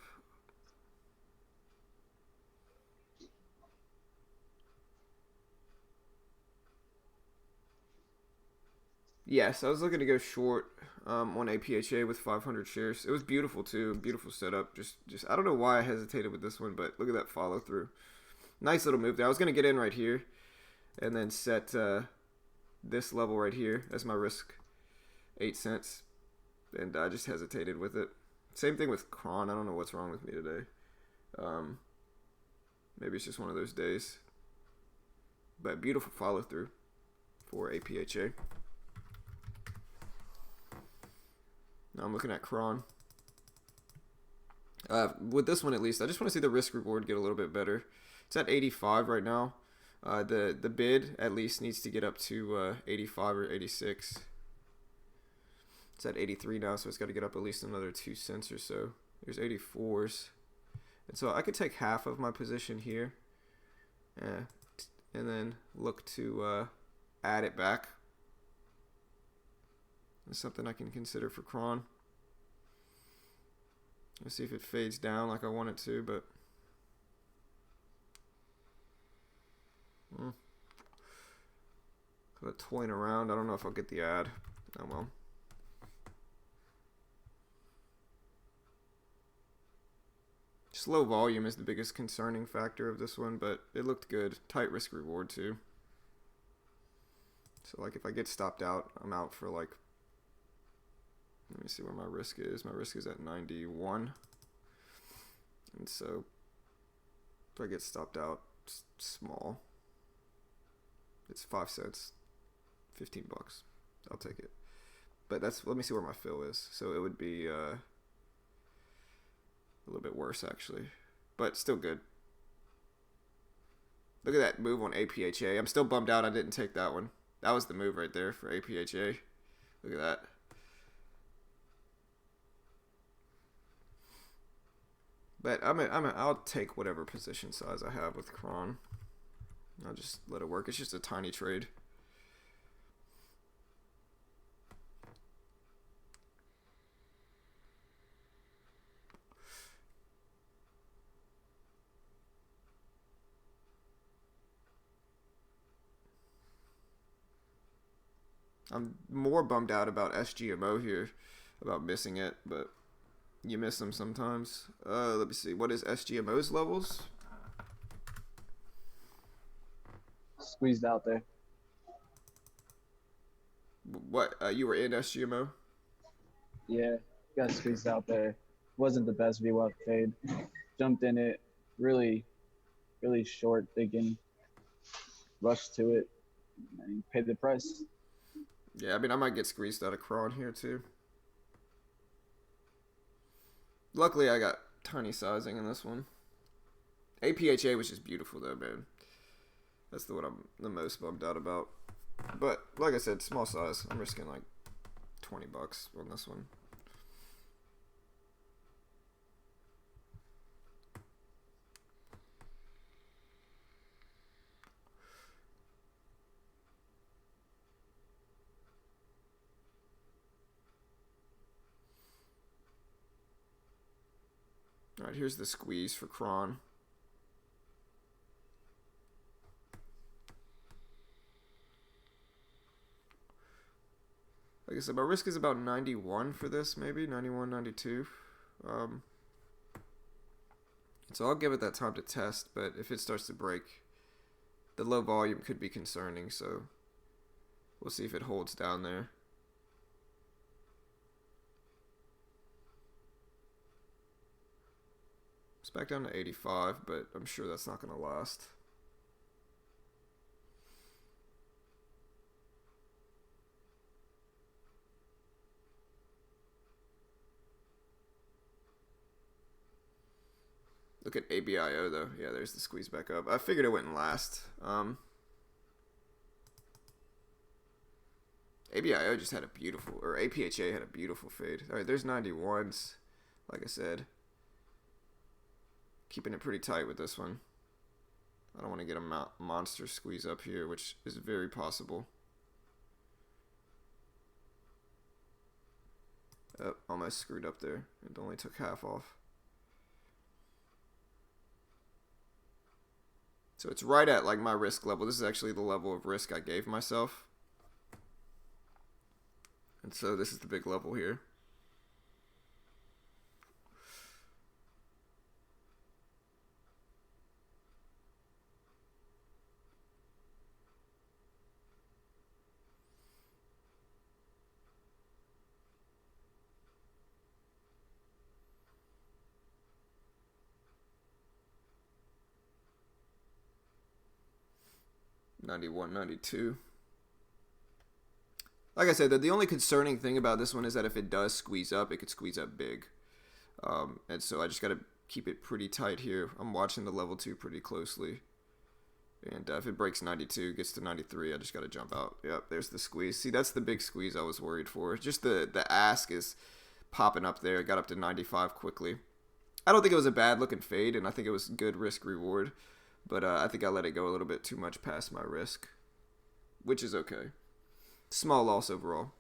Yes, I was looking to go short on APHA with 500 shares. It was beautiful too, beautiful setup. Just I don't know why I hesitated with this one, but look at that follow through. Nice little move there. I was gonna get in right here, and then set this level right here as my risk, 8 cents, and I just hesitated with it. Same thing with Cron. I don't know what's wrong with me today. Maybe it's just one of those days. But beautiful follow through for APHA. Now I'm looking at Kron. With this one at least, I just want to see the risk reward get a little bit better. It's at 85 right now. The bid at least needs to get up to 85 or 86. It's at 83 now, so it's got to get up at least another 2 cents or so. There's 84s. And so I could take half of my position here. And then look to add it back. That's something I can consider for Kron. Let's see if it fades down like I want it to, but kind of toying around. I don't know if I'll get the ad. Oh well. Just low volume is the biggest concerning factor of this one, but it looked good. Tight risk reward too. So like if I get stopped out, I'm out for like, let me see where my risk is. My risk is at 91. And so if I get stopped out, it's small. It's 5 cents, 15 bucks. I'll take it. But that's, let me see where my fill is. So it would be a little bit worse actually, but still good. Look at that move on APHA. I'm still bummed out I didn't take that one. That was the move right there for APHA. Look at that. But I'll take whatever position size I have with Kron. I'll just let it work. It's just a tiny trade. I'm more bummed out about SGMO here, about missing it, but you miss them sometimes. Let me see. What is SGMO's levels? Squeezed out there. What? You were in SGMO? Yeah, got squeezed out there. Wasn't the best VWAP fade. Jumped in it, really short thinking. Rushed to it, and paid the price. Yeah, I mean, I might get squeezed out of Kron here too. Luckily, I got tiny sizing in this one. APHA was just beautiful though, man. That's the one I'm the most bummed out about. But like I said, small size. I'm risking like 20 bucks on this one. Alright, here's the squeeze for Kron. Like I said, my risk is about 91 for this, maybe 91, 92. So I'll give it that time to test, but if it starts to break, the low volume could be concerning, so we'll see if it holds down there. It's back down to 85, but I'm sure that's not going to last. Look at ABIO though. Yeah, there's the squeeze back up. I figured it wouldn't last. ABIO just had a beautiful, or APHA had a beautiful fade. All right, there's 91s. Like I said, keeping it pretty tight with this one. I don't want to get a monster squeeze up here, which is very possible. Oh, almost screwed up there. It only took half off. So it's right at like my risk level. This is actually the level of risk I gave myself. And so this is the big level here. $91, $92. Like I said, the only concerning thing about this one is that if it does squeeze up, it could squeeze up big. And so I just got to keep it pretty tight here. I'm watching the level 2 pretty closely. And if it breaks 92, gets to 93, I just got to jump out. Yep, there's the squeeze. See, that's the big squeeze I was worried for. Just the ask is popping up there. It got up to 95 quickly. I don't think it was a bad looking fade, and I think it was good risk reward. But I think I let it go a little bit too much past my risk, which is okay. Small loss overall.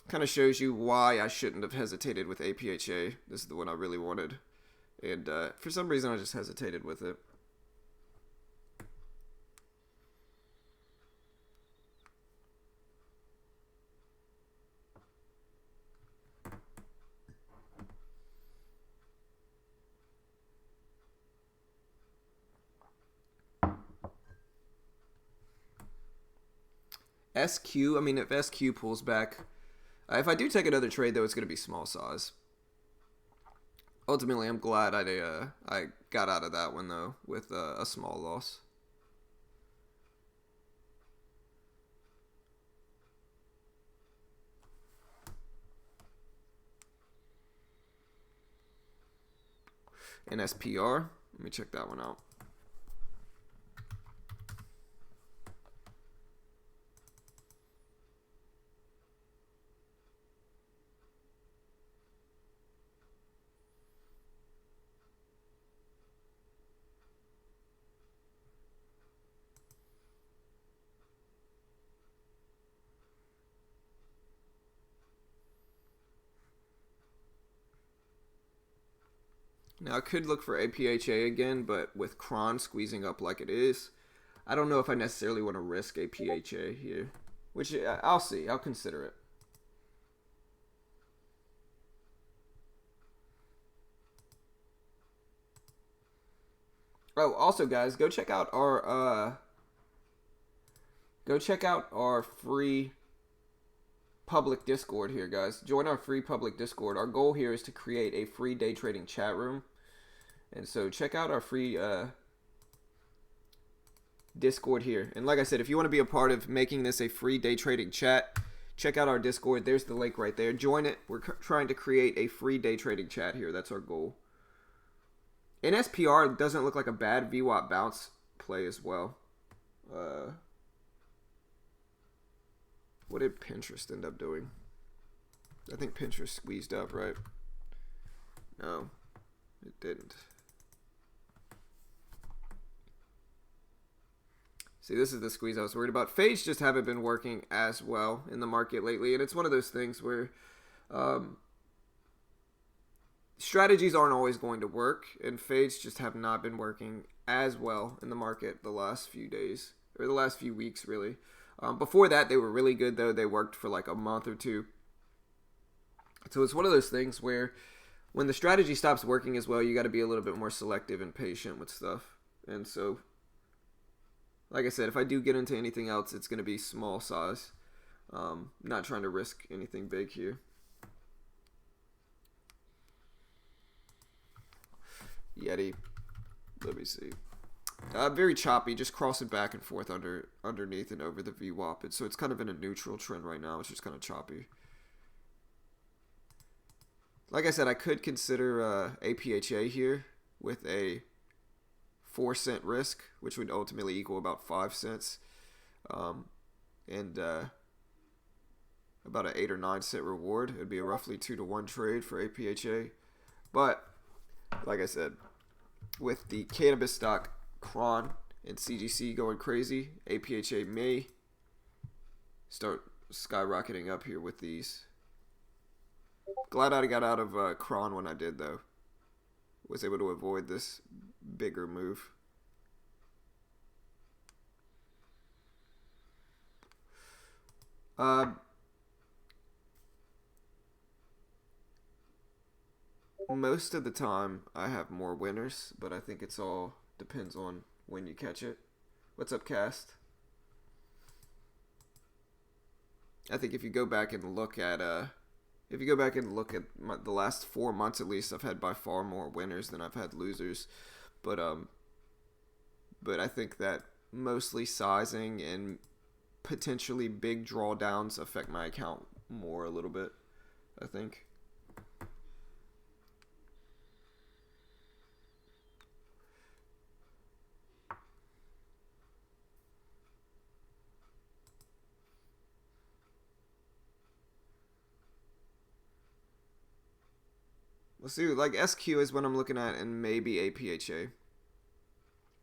Kind of shows you why I shouldn't have hesitated with APHA. This is the one I really wanted. And for some reason, I just hesitated with it. SQ, I mean, if SQ pulls back, if I do take another trade, though, it's going to be small size. Ultimately, I'm glad I got out of that one, though, with a small loss. And SPR, let me check that one out. Now, I could look for APHA again, but with Cron squeezing up like it is, I don't know if I necessarily want to risk APHA here. Which, I'll see. I'll consider it. Oh, also, guys, go check out our free public Discord here, guys. Join our free public Discord. Our goal here is to create a free day trading chat room. And so check out our free Discord here. And like I said, if you want to be a part of making this a free day trading chat, check out our Discord. There's the link right there. Join it. We're trying to create a free day trading chat here. That's our goal. And SPR doesn't look like a bad VWAP bounce play as well. What did Pinterest end up doing? I think Pinterest squeezed up, right? No, it didn't. See, this is the squeeze I was worried about. Fades just haven't been working as well in the market lately, and it's one of those things where strategies aren't always going to work, and fades just have not been working as well in the market the last few days, or the last few weeks, really. Before that, they were really good, though. They worked for like a month or two. So it's one of those things where when the strategy stops working as well, you got to be a little bit more selective and patient with stuff. And so, like I said, if I do get into anything else, it's going to be small size. Not trying to risk anything big here. Yeti. Let me see. Very choppy, just crossing back and forth underneath and over the VWAP. And so it's kind of in a neutral trend right now. It's just kind of choppy. Like I said, I could consider APHA here with a 4-cent risk, which would ultimately equal about 5 cents, and about an 8 or 9 cent reward. It would be a roughly 2-to-1 trade for APHA. But like I said, with the cannabis stock Cron and CGC going crazy, APHA may start skyrocketing up here with these. Glad I got out of Kron when I did, though. Was able to avoid this bigger move. Most of the time, I have more winners, but I think it's all depends on when you catch it. What's up, Cast? I think if you go back and look at the last 4 months at least, I've had by far more winners than I've had losers. But I think that mostly sizing and potentially big drawdowns affect my account more a little bit, I think. Let's see, like SQ is what I'm looking at, and maybe APHA.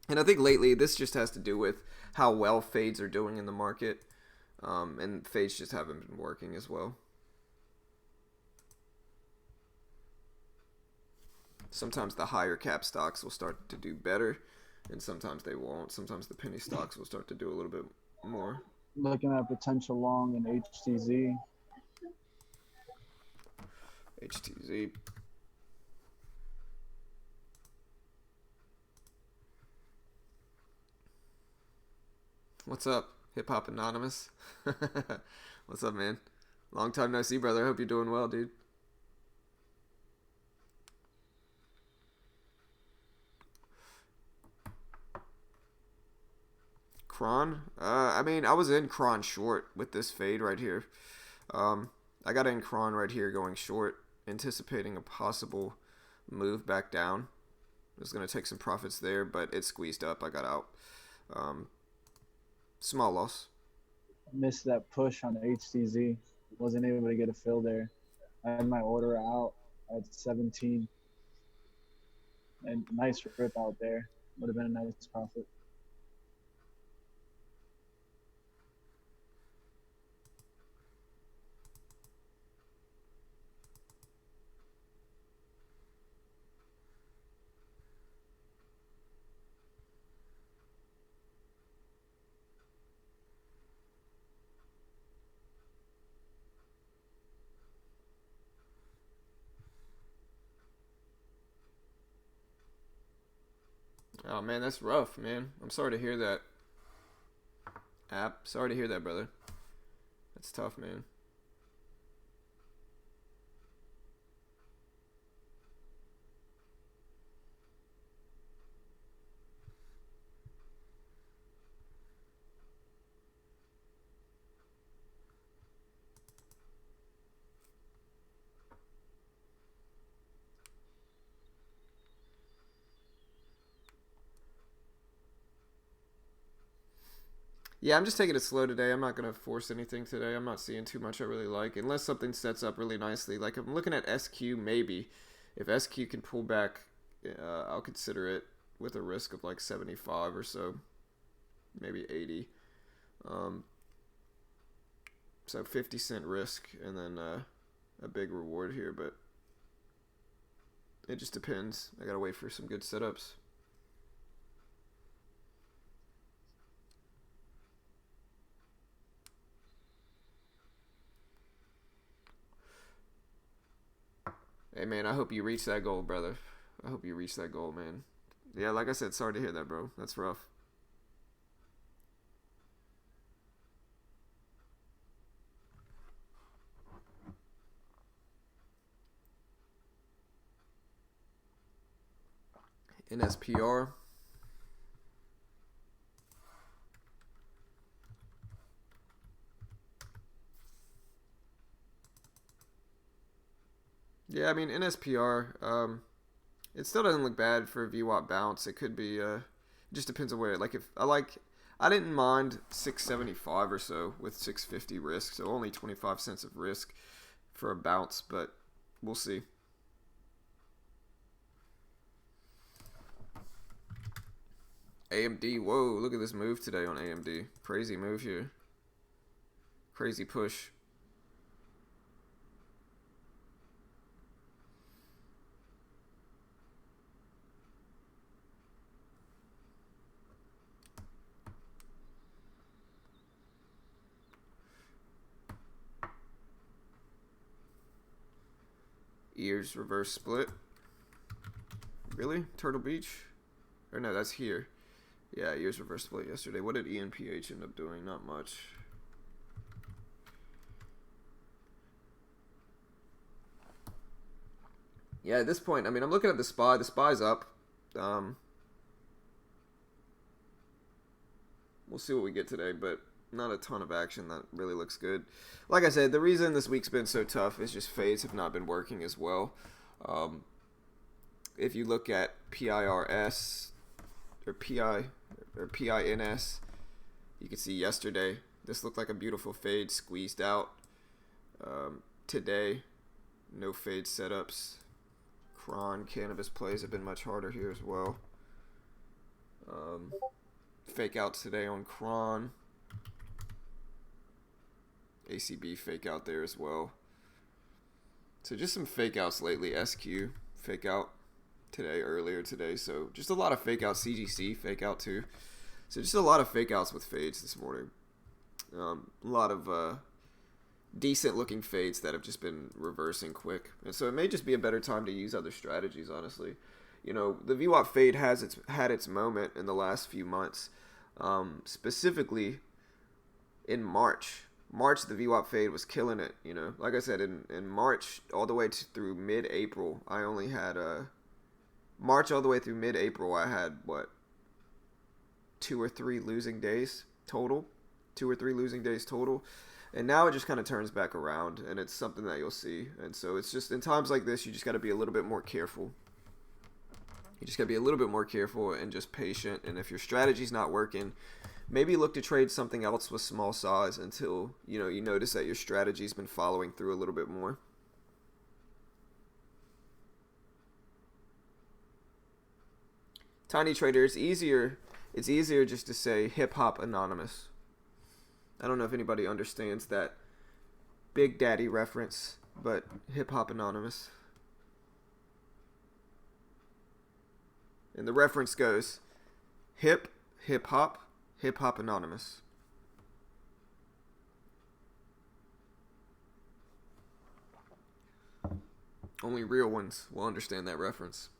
And I think lately this just has to do with how well fades are doing in the market. And fades just haven't been working as well. Sometimes the higher cap stocks will start to do better, and sometimes they won't. Sometimes the penny stocks will start to do a little bit more. Looking at potential long in HTZ. HTZ. What's up, Hip Hop Anonymous? What's up, man? Long time no see, brother. Hope you're doing well, dude. Kron? I mean, I was in Kron short with this fade right here. I got in Kron right here going short, anticipating a possible move back down. I was going to take some profits there, but it squeezed up. I got out. Small loss. Missed that push on HTZ. Wasn't able to get a fill there. I had my order out at 17. And nice rip out there. Would have been a nice profit. Oh, man, that's rough, man. I'm sorry to hear that. Sorry to hear that, brother. That's tough, man. Yeah, I'm just taking it slow today. I'm not going to force anything today. I'm not seeing too much I really like. Unless something sets up really nicely. Like, I'm looking at SQ, maybe. If SQ can pull back, I'll consider it with a risk of like 75 or so. Maybe 80. So 50-cent risk and then a big reward here. But it just depends. I got to wait for some good setups. Hey, man, I hope you reach that goal, brother. I hope you reach that goal, man. Yeah, like I said, sorry to hear that, bro. That's rough. NSPR. Yeah, I mean, NSPR, it still doesn't look bad for a VWAP bounce. It could be It just depends on where. Like if I didn't mind 675 or so with 650 risk, so only 25 cents of risk for a bounce, but we'll see. AMD, whoa, look at this move today on AMD. Crazy move here. Crazy push. Ears reverse split. Really? Turtle Beach? Or no, that's here. Yeah, ears reverse split yesterday. What did ENPH end up doing? Not much. Yeah, at this point, I mean, I'm looking at the SPY. The SPY's up. We'll see what we get today, but not a ton of action that really looks good. Like I said, the reason this week's been so tough is just fades have not been working as well. If you look at PIRS or PINS, you can see yesterday this looked like a beautiful fade squeezed out. Today, no fade setups. Cron cannabis plays have been much harder here as well. Fake outs today on Cron. ACB fake out there as well. So just some fake outs lately. SQ fake out today, earlier today. So just a lot of fake outs. CGC fake out too. So just a lot of fake outs with fades this morning. A lot of decent looking fades that have just been reversing quick. And so it may just be a better time to use other strategies, honestly. You know, the VWAP fade has had its moment in the last few months. Specifically in March. March, the VWAP fade was killing it, you know. Like I said, in March, all the way through mid-April, I only had March all the way through mid-April, I had, 2 or 3 losing days total. 2 or 3 losing days total. And now it just kind of turns back around, and it's something that you'll see. And so it's just, in times like this, you just got to be a little bit more careful. You just got to be a little bit more careful and just patient. And if your strategy's not working, maybe look to trade something else with small size until, you know, you notice that your strategy's been following through a little bit more. Tiny trader, it's easier just to say hip hop anonymous. I don't know if anybody understands that Big Daddy reference, but hip hop anonymous. And the reference goes hip hop anonymous. Only real ones will understand that reference.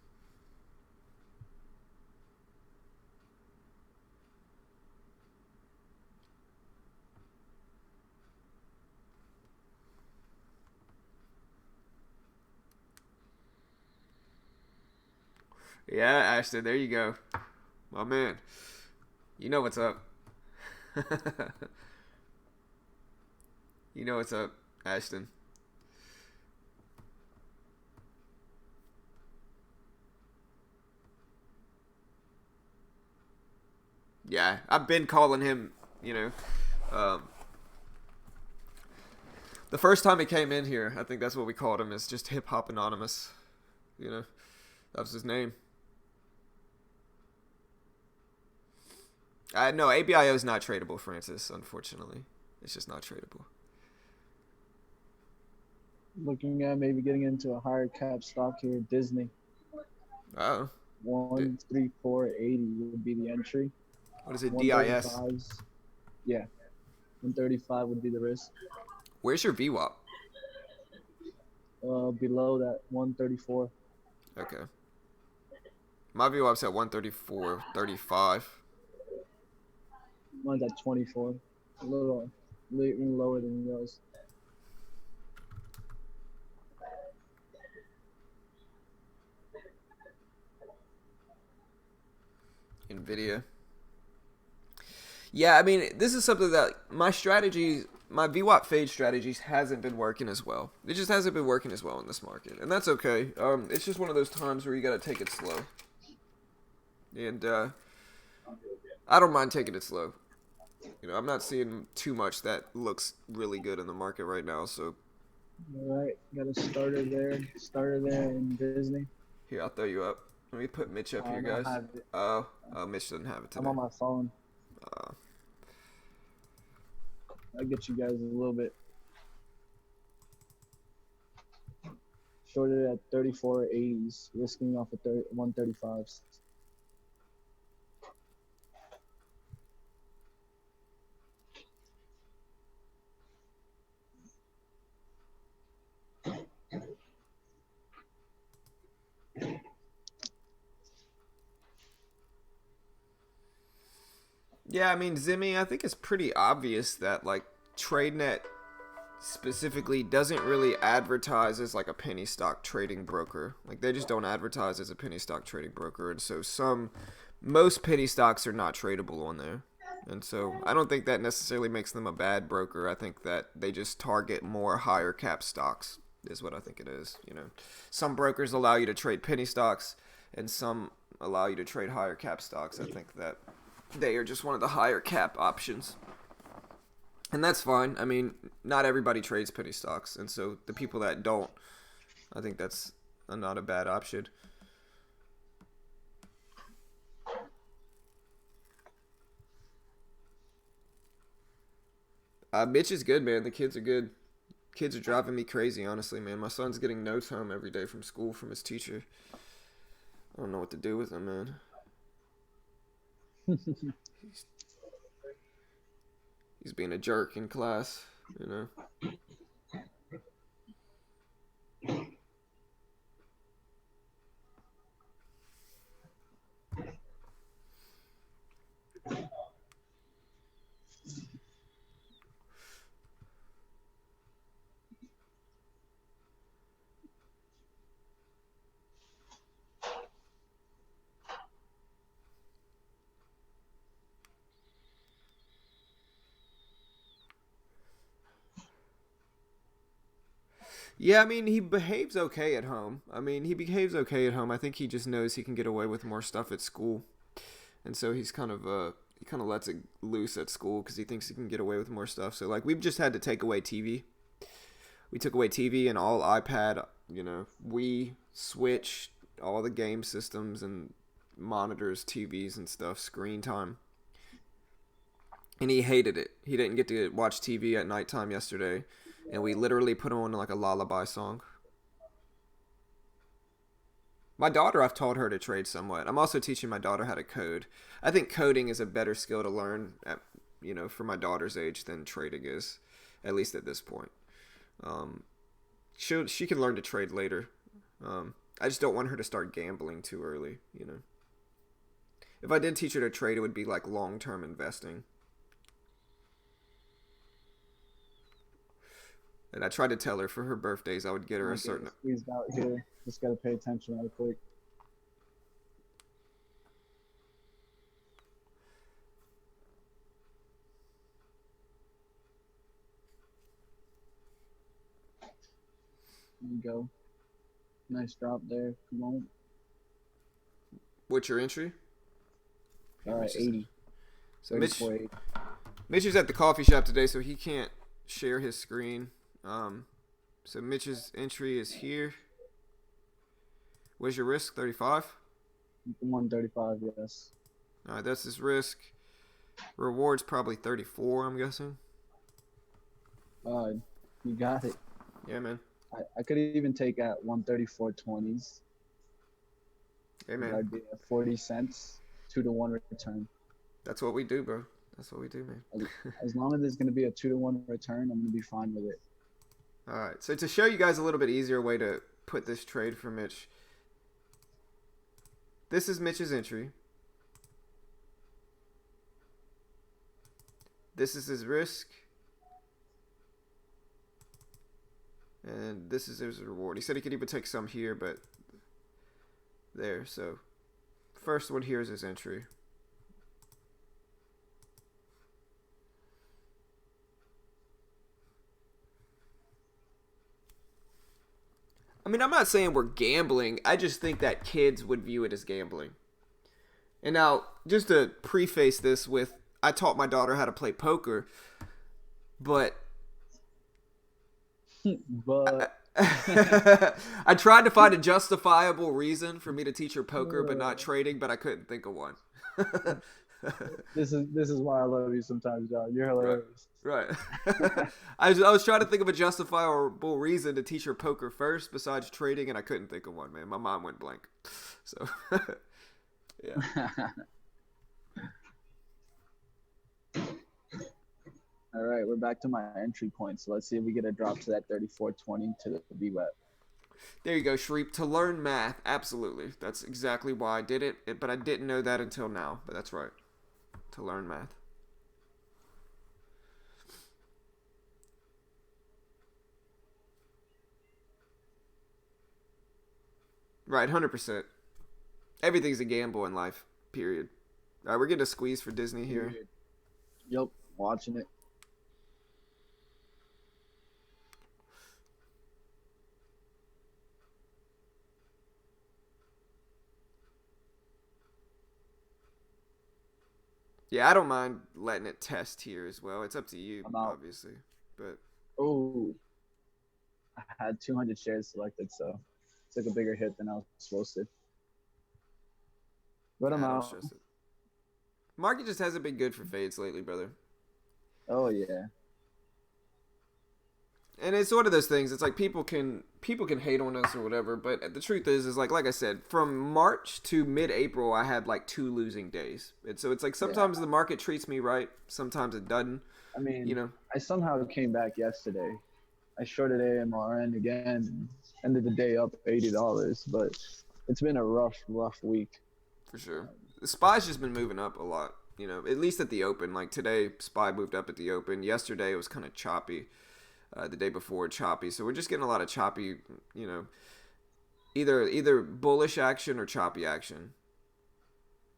Yeah, Ashton, there you go. My man. You know what's up. You know what's up, Ashton. Yeah, I've been calling him, you know, the first time he came in here, I think that's what we called him, is just Hip Hop Anonymous. You know, that was his name. No, ABIO is not tradable, Francis, unfortunately. It's just not tradable. Looking at maybe getting into a higher cap stock here, Disney. Oh. 134.80 would be the entry. What is it, DIS? Yeah. 135 would be the risk. Where's your VWAP? Below that 134. Okay. My VWAP's at 134.35. Mine's at 24. A little lower than yours. NVIDIA. Yeah, I mean, this is something that my VWAP fade strategies hasn't been working as well. It just hasn't been working as well in this market, and that's okay. It's just one of those times where you got to take it slow. And I don't mind taking it slow. I'm not seeing too much that looks really good in the market right now. So All right, got a starter there in Disney. here, I'll throw you up. Let me put Mitch up here, I don't guys. have it. Oh, Mitch doesn't have it I'm today. on my phone. Uh, I'll get you guys a little bit. Shorted at 34.80s, risking off of 135s. yeah, I mean, Zimmy, I think it's pretty obvious that like TradeNet specifically doesn't really advertise as like a penny stock trading broker. Like they just don't advertise as a penny stock trading broker, and so most penny stocks are not tradable on there. And so I don't think that necessarily makes them a bad broker. I think that they just target more higher cap stocks is what I think it is. Some brokers allow you to trade penny stocks and some allow you to trade higher cap stocks. I think that they are just one of the higher cap options. And that's fine. I mean, not everybody trades penny stocks, and so the people that don't, I think that's not a bad option. Mitch is good, man. The kids are good. Kids are driving me crazy, honestly, man. My son's getting notes home every day from school from his teacher. I don't know what to do with him, man. He's being a jerk in class, Yeah, I mean, he behaves okay at home. I think he just knows he can get away with more stuff at school. And so he kind of lets it loose at school because he thinks he can get away with more stuff. So like we've just had to take away TV. We took away TV and all iPad, Wii, Switch, all the game systems and monitors, TVs and stuff, screen time. And he hated it. He didn't get to watch TV at nighttime yesterday, and we literally put on like a lullaby song. My daughter, I've taught her to trade somewhat. I'm also teaching my daughter how to code. I think coding is a better skill to learn for my daughter's age than trading is, at least at this point. She can learn to trade later. I just don't want her to start gambling too early. If I did teach her to trade, it would be like long-term investing. And I tried to tell her for her birthdays I would get her a certain. Squeezed out here. Just gotta pay attention real quick. There you go. Nice drop there. Come on. What's your entry? All right, 80. So Mitch is at the coffee shop today, so he can't share his screen. So Mitch's entry is here. Where's your risk? 35? 135, yes. All right, that's his risk. Reward's probably 34, I'm guessing. You got it. Yeah, man. I could even take at 134.20s. Hey, man. That'd be 40 cents, 2-to-1 return. That's what we do, bro. That's what we do, man. As long as there's going to be a 2-to-1 return, I'm going to be fine with it. All right. So to show you guys a little bit easier way to put this trade for Mitch, this is Mitch's entry. This is his risk. And this is his reward. He said he could even take some here, but there. So first one here is his entry. I mean, I'm not saying we're gambling. I just think that kids would view it as gambling. And now, just to preface this with, I taught my daughter how to play poker, but But I tried to find a justifiable reason for me to teach her poker, but not trading, but I couldn't think of one. this is why I love you sometimes, John. You're Right. hilarious. Right. I was trying to think of a justifiable reason to teach her poker first besides trading, and I couldn't think of one, man. My mind went blank. So, yeah. All right, we're back to my entry point. So let's see if we get a drop to that 3420 to the VWAP. There you go, Shreep. To learn math, absolutely. That's exactly why I did it, but I didn't know that until now. But that's right. To learn math. Right, 100%. Everything's a gamble in life, period. All right, we're getting a squeeze for Disney here. Yep, watching it. Yeah, I don't mind letting it test here as well. It's up to you, I'm out. obviously. But Oh, I had 200 shares selected, so took a bigger hit than I was supposed to. But I'm I don't out. stress it. Market just hasn't been good for fades lately, brother. Oh yeah. And it's one of those things. It's like people can hate on us or whatever, but the truth is like I said, from March to mid-April, I had like 2 losing days, and so it's like sometimes the market treats me right, sometimes it doesn't. I mean, You know, I somehow came back yesterday. I shorted AMRN again, ended the day up $80, but it's been a rough week. for sure. The SPY's just been moving up a lot. You know, at least at the open. Like today, SPY moved up at the open. Yesterday it was kind of choppy. The day before choppy. So we're just getting a lot of choppy. You know, either bullish action or choppy action.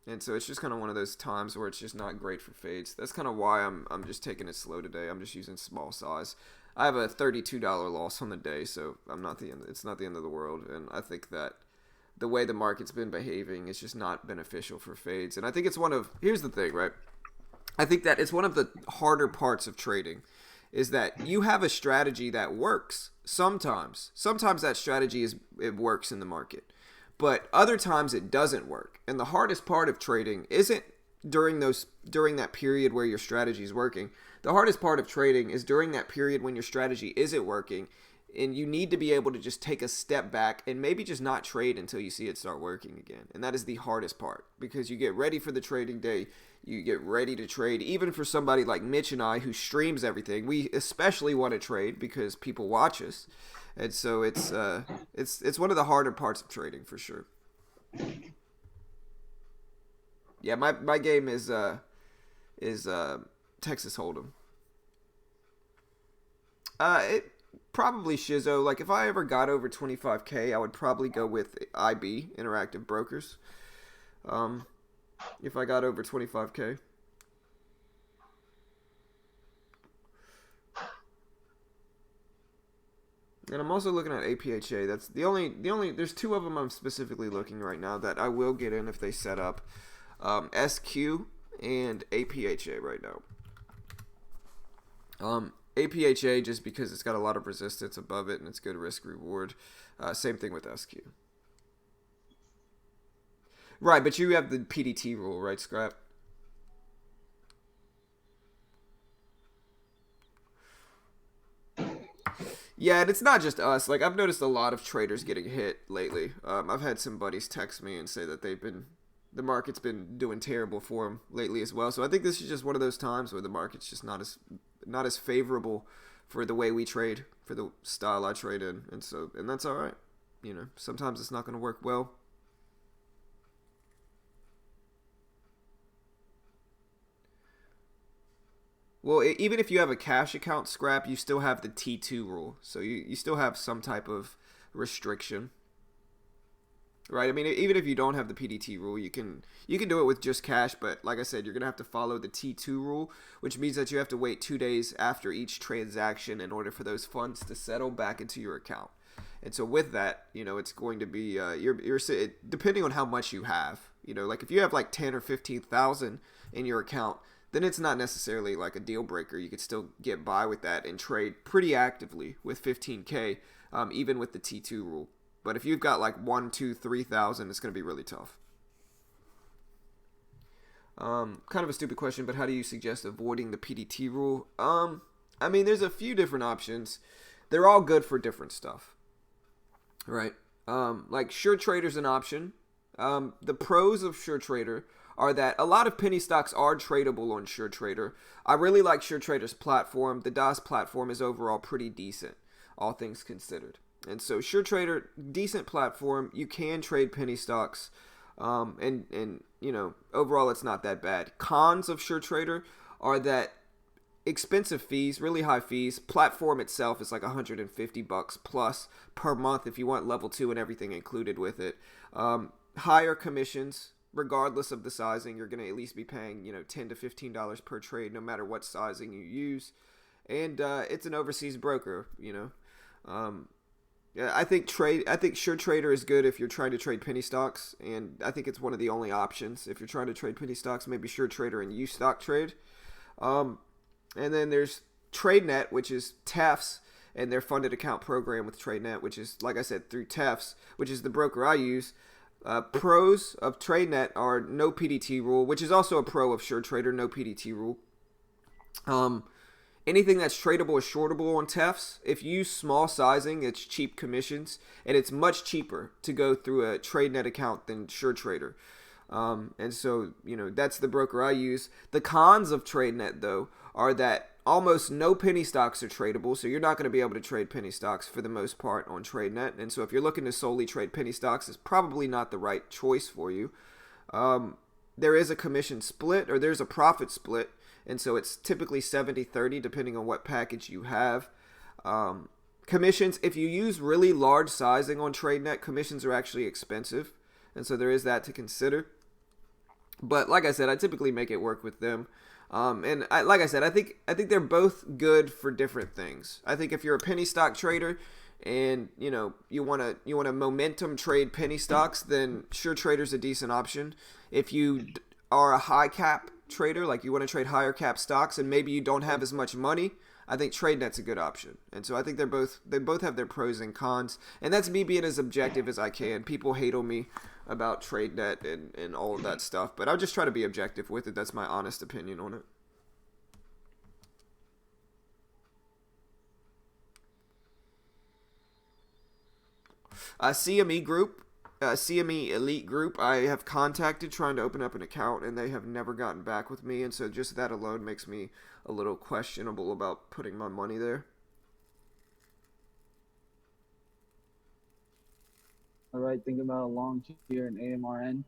And so it's just kind of one of those times where it's just not great for fades. That's kind of why I'm just taking it slow today. I'm just using small size. I have a $32 loss on the day, so I'm not the end. It's not the end of the world, and I think that the way the market's been behaving is just not beneficial for fades. And I think it's one of here's the thing, right? I think that it's one of the harder parts of trading is that you have a strategy that works sometimes. Sometimes that strategy it works in the market. But other times it doesn't work. And the hardest part of trading isn't during that period where your strategy is working. The hardest part of trading is during that period when your strategy isn't working, and you need to be able to just take a step back and maybe just not trade until you see it start working again. And that is the hardest part because you get ready for the trading day, you get ready to trade. Even for somebody like Mitch and I who streams everything, we especially want to trade because people watch us. And so it's one of the harder parts of trading for sure. Yeah, my game is Texas Hold'em. It probably Shizzo. Like if I ever got over 25K, I would probably go with IB Interactive Brokers. If I got over 25K. And I'm also looking at APHA. That's the only there's 2 of them I'm specifically looking right now that I will get in if they set up. SQ and APHA right now. APHA just because it's got a lot of resistance above it and it's good risk reward. Same thing with SQ. Right, but you have the PDT rule, right, Scrap? Yeah, and it's not just us. Like I've noticed a lot of traders getting hit lately. I've had some buddies text me and say that the market's been doing terrible for them lately as well. So I think this is just one of those times where the market's just not as favorable for the way we trade, for the style I trade in, and that's all right. You know, sometimes it's not going to work well. Well, even if you have a cash account, Scrap, you still have the T2 rule. So you still have some type of restriction. Right? I mean, even if you don't have the PDT rule, you can do it with just cash, but like I said, you're going to have to follow the T2 rule, which means that you have to wait 2 days after each transaction in order for those funds to settle back into your account. And so with that, you know, it's going to be you're depending on how much you have, You know, like if you have like 10 or 15,000 in your account, then it's not necessarily like a deal breaker. You could still get by with that and trade pretty actively with 15K, even with the T2 rule. But if you've got like 1, 2, 3,000, it's going to be really tough. Kind of a stupid question, but how do you suggest avoiding the PDT rule? I mean, there's a few different options. They're all good for different stuff, right? Like Sure Trader's an option. The pros of Sure Trader are that a lot of penny stocks are tradable on Sure Trader. I really like Sure Trader's platform. The DOS platform is overall pretty decent, all things considered. And so Sure Trader, decent platform. You can trade penny stocks. And you know, overall it's not that bad. Cons of Sure Trader are that expensive fees, really high fees. Platform itself is like $150 plus per month if you want level 2 and everything included with it. Higher commissions, regardless of the sizing. You're going to at least be paying, you know, $10 to $15 per trade, no matter what sizing you use. And it's an overseas broker, you know. Yeah, I think Sure Trader is good if you're trying to trade penny stocks, and I think it's one of the only options if you're trying to trade penny stocks. Maybe Sure Trader and Ustock Trade. And then there's TradeNet, which is TEF's and their funded account program with TradeNet, which is, like I said, through TEF's, which is the broker I use. Pros of TradeNet are no PDT rule, which is also a pro of Sure Trader, no PDT rule. Anything that's tradable is shortable on TEFs. If you use small sizing, it's cheap commissions, and it's much cheaper to go through a TradeNet account than Sure Trader. And so, you know, that's the broker I use. The cons of TradeNet, though, are that almost no penny stocks are tradable, so you're not going to be able to trade penny stocks for the most part on TradeNet. And so if you're looking to solely trade penny stocks, it's probably not the right choice for you. There is a commission split, or there's a profit split, and so it's typically 70-30 depending on what package you have. Commissions, if you use really large sizing on TradeNet, commissions are actually expensive, and so there is that to consider. But like I said, I typically make it work with them. Like I said, I think they're both good for different things. I think if you're a penny stock trader and you know you want to momentum trade penny stocks, then Sure Trader's a decent option. If you are a high cap trader, like you want to trade higher cap stocks and maybe you don't have as much money, I think TradeNet's a good option. And so I think they both have their pros and cons. And that's me being as objective as I can. People hate on me about TradeNet and all of that stuff, but I'll just try to be objective with it. That's my honest opinion on it. CME Elite Group, I have contacted trying to open up an account, and they have never gotten back with me, and so just that alone makes me a little questionable about putting my money there. All right, think about a long tier in AMRN.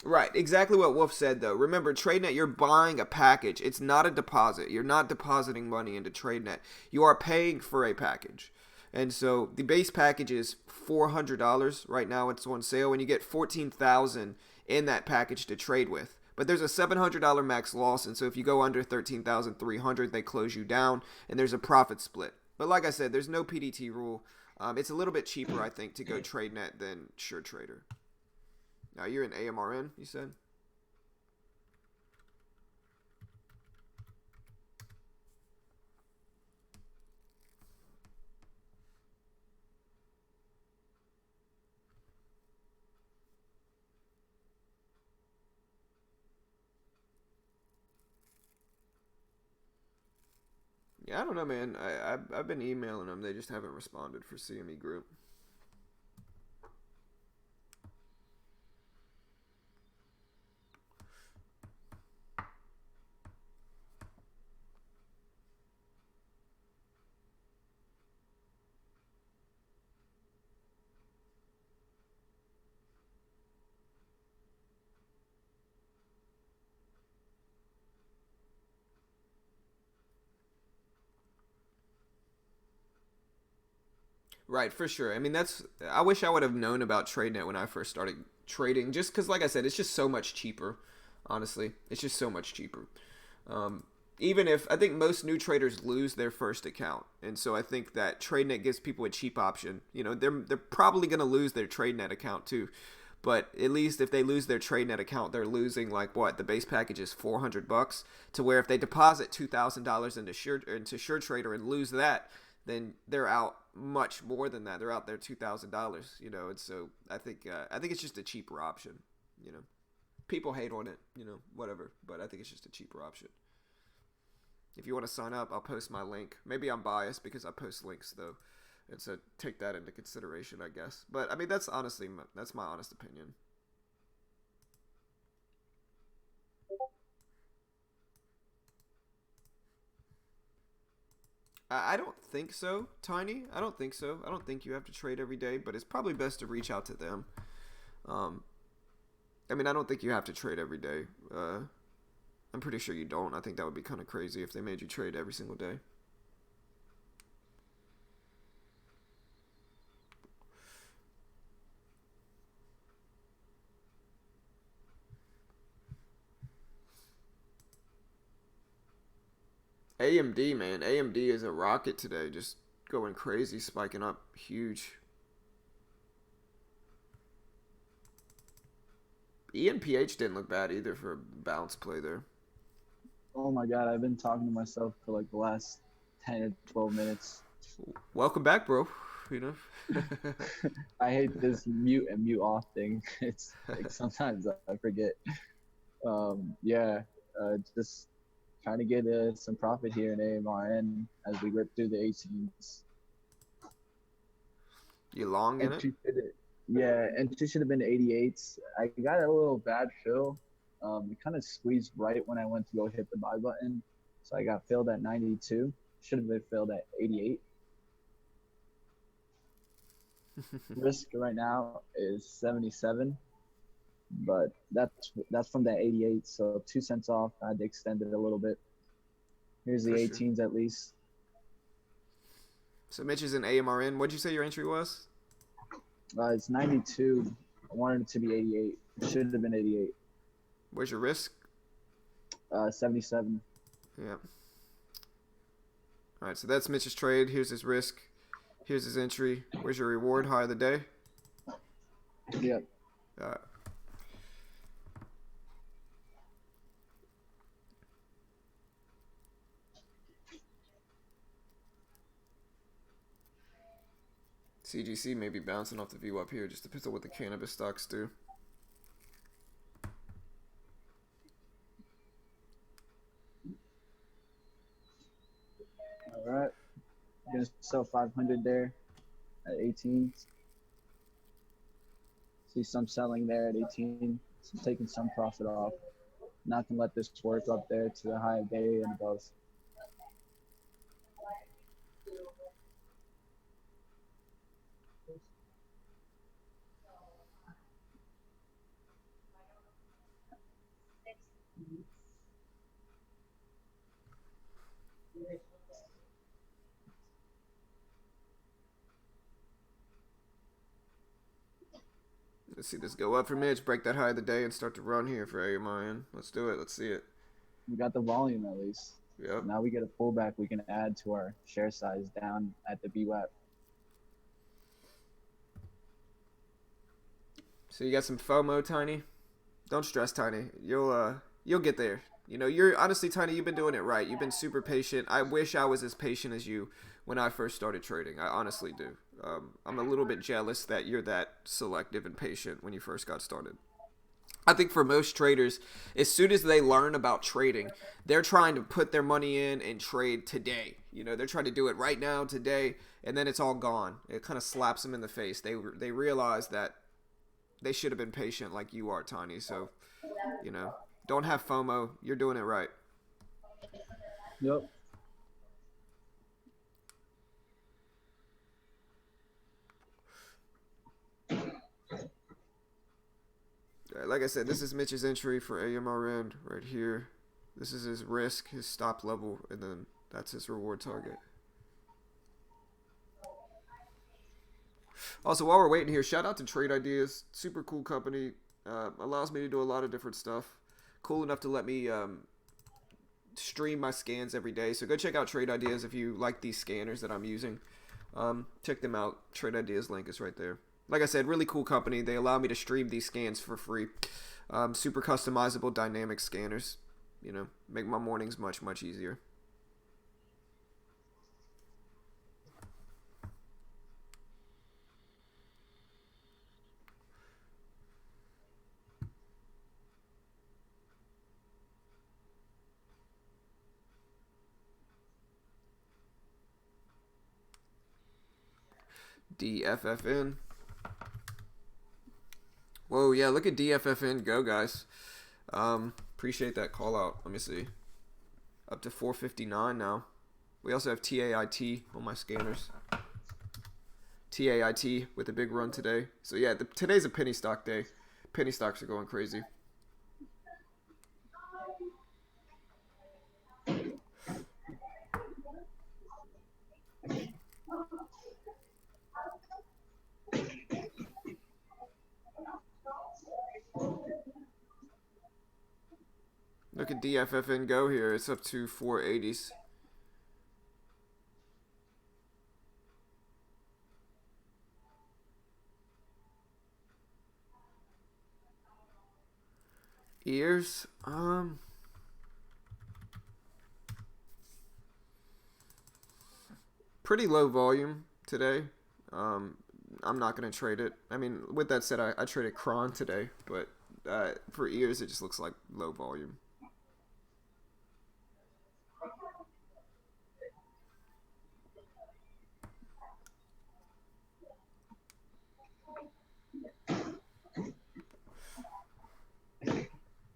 Right, exactly what Wolf said, though. Remember, TradeNet, you're buying a package. It's not a deposit. You're not depositing money into TradeNet. You are paying for a package. And so the base package is $400 right now. It's on sale, and you get $14,000 in that package to trade with. But there's a $700 max loss, and so if you go under $13,300, they close you down, and there's a profit split. But like I said, there's no PDT rule. It's a little bit cheaper, I think, to go TradeNet than Sure Trader. Now, you're in AMRN, you said? Yeah, I don't know, man. I've been emailing them. They just haven't responded for CME Group. Right, for sure. I mean, I wish I would have known about TradeNet when I first started trading, just because, like I said, it's just so much cheaper. Honestly, it's just so much cheaper. Even if I think most new traders lose their first account, and so I think that TradeNet gives people a cheap option. You know, they're probably going to lose their TradeNet account too, But at least if they lose their TradeNet account, they're losing like what the base package is $400. To where if they deposit $2,000 into SureTrader and lose that, then they're out much more than that. They're out there $2,000. You know, and so I think it's just a cheaper option. You know, people hate on it. You know, whatever. But I think it's just a cheaper option. If you want to sign up, I'll post my link. Maybe I'm biased because I post links though, and so take that into consideration, I guess. But I mean, that's my honest opinion. I don't think so, Tiny. I don't think so. I don't think you have to trade every day, but it's probably best to reach out to them. I mean, I don't think you have to trade every day. I'm pretty sure you don't. I think that would be kind of crazy if they made you trade every single day. AMD, man. AMD is a rocket today. Just going crazy, spiking up huge. ENPH didn't look bad either for a bounce play there. Oh my god, I've been talking to myself for like the last 10 or 12 minutes. Welcome back, bro. You know? I hate this mute and mute off thing. It's like sometimes I forget. Just trying to get some profit here in AMRN as we rip through the 18s. You long in it? Yeah, entry should have been 88s. I got a little bad fill. It kind of squeezed right when I went to go hit the buy button. So I got filled at 92. Should have been filled at 88. Risk right now is 77. But that's from that 88. So 2 cents off. I had to extend it a little bit. Here's the 18s at least. So Mitch is in AMRN. What'd you say your entry was? It's 92. I wanted it to be 88. It should have been 88. Where's your risk? 77. Yeah. All right, so that's Mitch's trade. Here's his risk. Here's his entry. Where's your reward? High of the day? Yep. All right. CGC may be bouncing off the view up here. Just depends on what the cannabis stocks do. All right. I'm going to sell 500 there at 18. See some selling there at 18. So taking some profit off. Not going to let this work up there to the high of day and above. Let's see this go up for Mitch, break that high of the day, and start to run here for AMRN. Let's do it. Let's see it. We got the volume at least. Yep. Now we get a pullback. We can add to our share size down at the BWAP. So you got some FOMO, Tiny? Don't stress, Tiny. You'll get there. You know, you're honestly, Tiny, you've been doing it right. You've been super patient. I wish I was as patient as you when I first started trading. I honestly do. I'm a little bit jealous that you're that selective and patient when you first got started. I think for most traders, as soon as they learn about trading, they're trying to put their money in and trade today. You know, they're trying to do it right now, today, and then it's all gone. It kind of slaps them in the face. They realize that they should have been patient like you are, Tiny. So, you know, don't have FOMO. You're doing it right. Yep. Like I said, this is Mitch's entry for AMRN right here. This is his risk, his stop level, and then that's his reward target. Also, while we're waiting here, shout out to Trade Ideas. Super cool company. Allows me to do a lot of different stuff. Cool enough to let me stream my scans every day. So go check out Trade Ideas if you like these scanners that I'm using. Check them out. Trade Ideas link is right there. like I said, really cool company. They allow me to stream these scans for free. Super customizable dynamic scanners. You know, make my mornings much, much easier. DFFN. Whoa, yeah, look at DFFN go, guys. Appreciate that call out. Let me see. Up to 459 now. We also have TAIT on my scanners. TAIT with a big run today. So yeah, today's a penny stock day. Penny stocks are going crazy. Look at DFFN go here. It's up to 480s. Ears, pretty low volume today. I'm not going to trade it. I mean, with that said, I traded Kron today, but for ears, it just looks like low volume.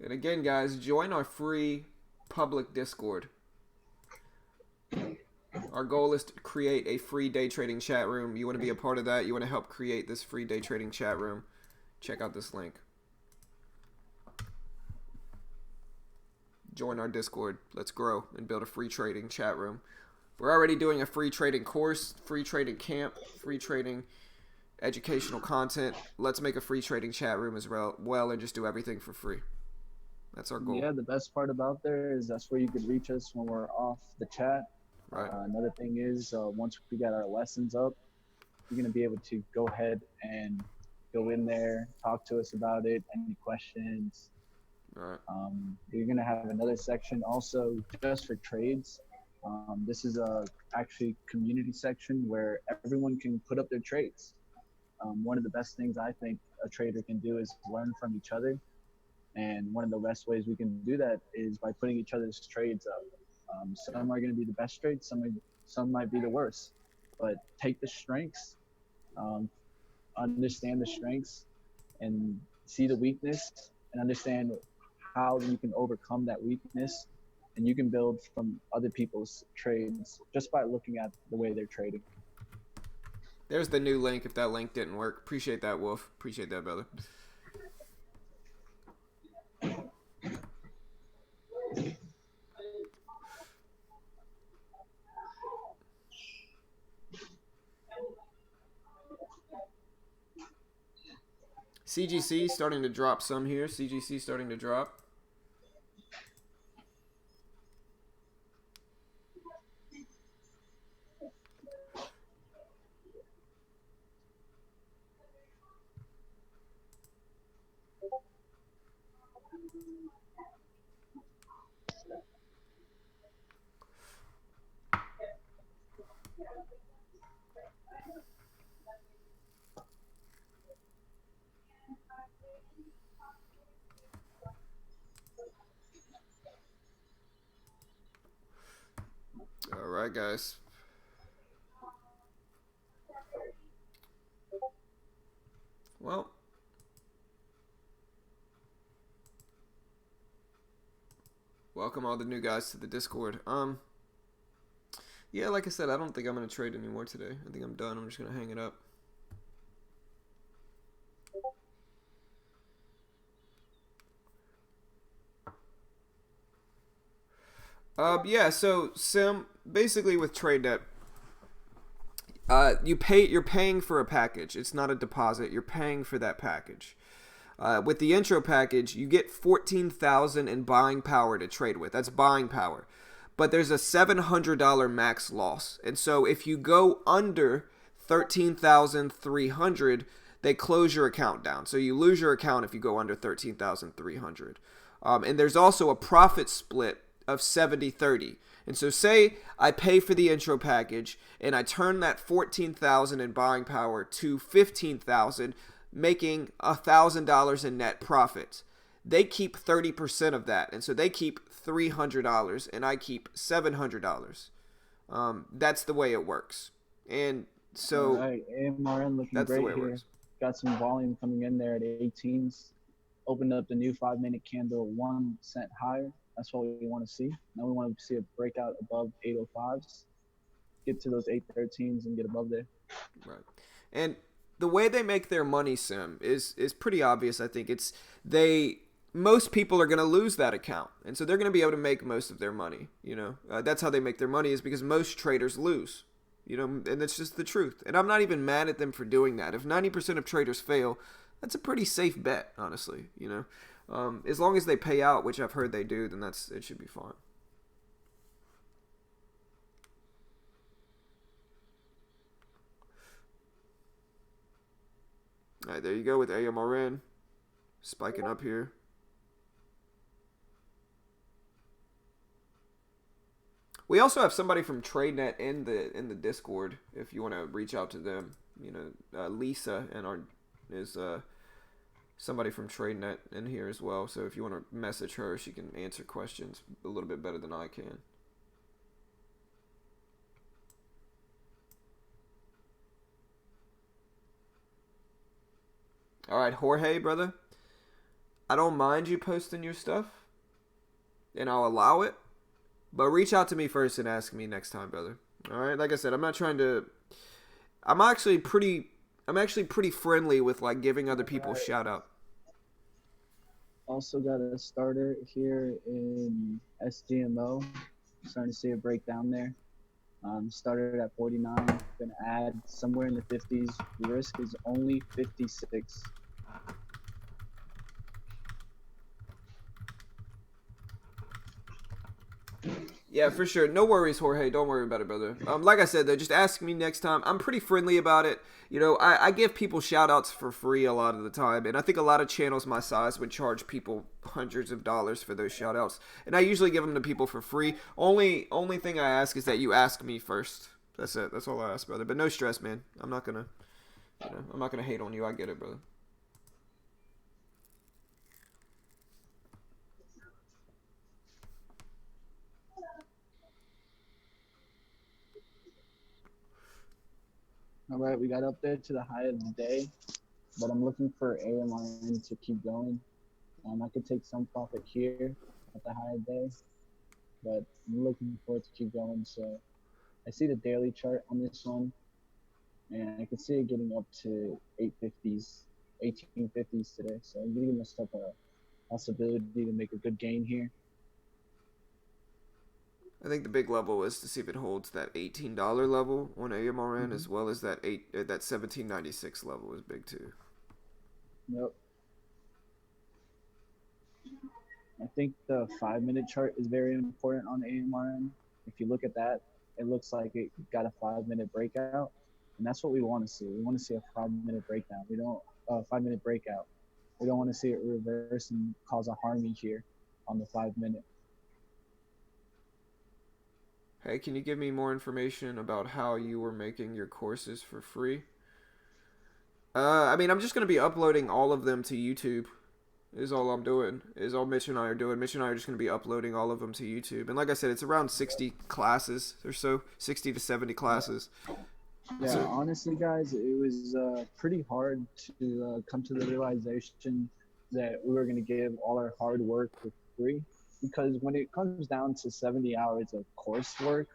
And again, guys, join our free public Discord. Our goal is to create a free day trading chat room. You want to be a part of that? You want to help create this free day trading chat room? Check out this link. Join our Discord. Let's grow and build a free trading chat room. We're already doing a free trading course, free trading camp, free trading educational content. Let's make a free trading chat room as well and just do everything for free. That's our goal. Yeah, the best part about there is that's where you could reach us when we're off the chat. Right. Another thing is once we got our lessons up, you're going to be able to go ahead and go in there, talk to us about it, any questions. Right. You're going to have another section also just for trades. This is a actually community section where everyone can put up their trades. One of the best things I think a trader can do is learn from each other. And one of the best ways we can do that is by putting each other's trades up. Some are going to be the best trades, some might be the worst. But take the strengths, understand the strengths, and see the weakness, and understand how you can overcome that weakness. And you can build from other people's trades just by looking at the way they're trading. There's the new link if that link didn't work. Appreciate that, Wolf. Appreciate that, brother. CGC starting to drop some here. CGC starting to drop. All right, guys. Well, welcome all the new guys to the Discord. Yeah, like I said, I don't think I'm gonna trade anymore today. I think I'm done. I'm just gonna hang it up. Yeah, so Sim, basically with TradeNet, you're paying for a package. It's not a deposit. You're paying for that package. With the intro package, you get 14,000 in buying power to trade with. That's buying power. But there's a $700 max loss. And so if you go under 13,300, they close your account down. So you lose your account if you go under 13,300. And there's also a profit split of 70-30. And so say I pay for the intro package and I turn that 14,000 in buying power to 15,000, making $1,000 in net profit. They keep 30% of that. And so they keep $300 and I keep $700. That's the way it works. And so all right, AMRN looking that's great the way it here. works. Got some volume coming in there at 18s. Opened up the new 5-minute candle 1 cent higher. That's what we want to see. Now we want to see a breakout above 805s. Get to those 813s and get above there. Right. And the way they make their money, Sim, is pretty obvious. I think most people are going to lose that account, and so they're going to be able to make most of their money. That's how they make their money, is because most traders lose. And that's just the truth. And I'm not even mad at them for doing that. If 90% of traders fail, that's a pretty safe bet, honestly. As long as they pay out, which I've heard they do, then it should be fine. All right, there you go with AMRN spiking up here. We also have somebody from TradeNet in the Discord if you want to reach out to them. Lisa is somebody from TradeNet in here as well. So if you want to message her, she can answer questions a little bit better than I can. All right, Jorge, brother. I don't mind you posting your stuff, and I'll allow it. But reach out to me first and ask me next time, brother. All right? Like I said, I'm not trying to... I'm actually pretty friendly with, like, giving other people a shout-out. Also got a starter here in SGMO. Starting to see a breakdown there. Started at 49. Going to add somewhere in the 50s. The risk is only 56. Yeah, for sure. No worries, Jorge. Don't worry about it, brother. Like I said, though, just ask me next time. I'm pretty friendly about it. I give people shout-outs for free a lot of the time, and I think a lot of channels my size would charge people hundreds of dollars for those shout-outs, and I usually give them to people for free. Only thing I ask is that you ask me first. That's it. That's all I ask, brother. But no stress, man. I'm not gonna hate on you. I get it, brother. All right, we got up there to the high of the day, but I'm looking for AMRN to keep going. I could take some profit here at the high of the day, but I'm looking for it to keep going. So I see the daily chart on this one, and I can see it getting up to 850s, 1850s today. So I'm giving myself a possibility to make a good gain here. I think the big level is to see if it holds that $18 level on AMRN, as well as that 1796 level is big too. Yep. I think the 5-minute chart is very important on AMRN. If you look at that, it looks like it got a 5-minute breakout, and that's what we want to see. We want to see a 5-minute breakdown. We don't 5-minute breakout. We don't want to see it reverse and cause a harmony here on the 5-minute. Hey, can you give me more information about how you were making your courses for free? I'm just going to be uploading all of them to YouTube. Is all I'm doing. Is all Mitch and I are doing. Mitch and I are just going to be uploading all of them to YouTube. And like I said, it's around 60 classes or so. 60 to 70 classes. Yeah, so, honestly, guys, it was pretty hard to come to the realization that we were going to give all our hard work for free. Because when it comes down to 70 hours of coursework,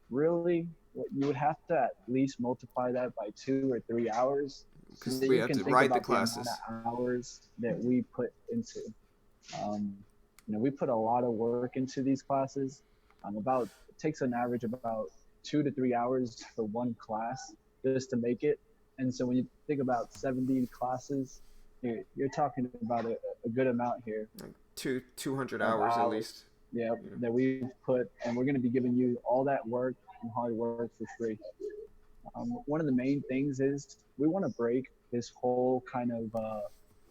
really, you would have to at least multiply that by 2 or 3 hours. Because we have to write the classes. The amount of hours that we put into. We put a lot of work into these classes. It takes an average about 2 to 3 hours for one class just to make it. And so when you think about 70 classes, you're talking about a good amount here. 200 hours at least. Yeah, that we've put, and we're going to be giving you all that work and hard work for free. One of the main things is we want to break this whole kind of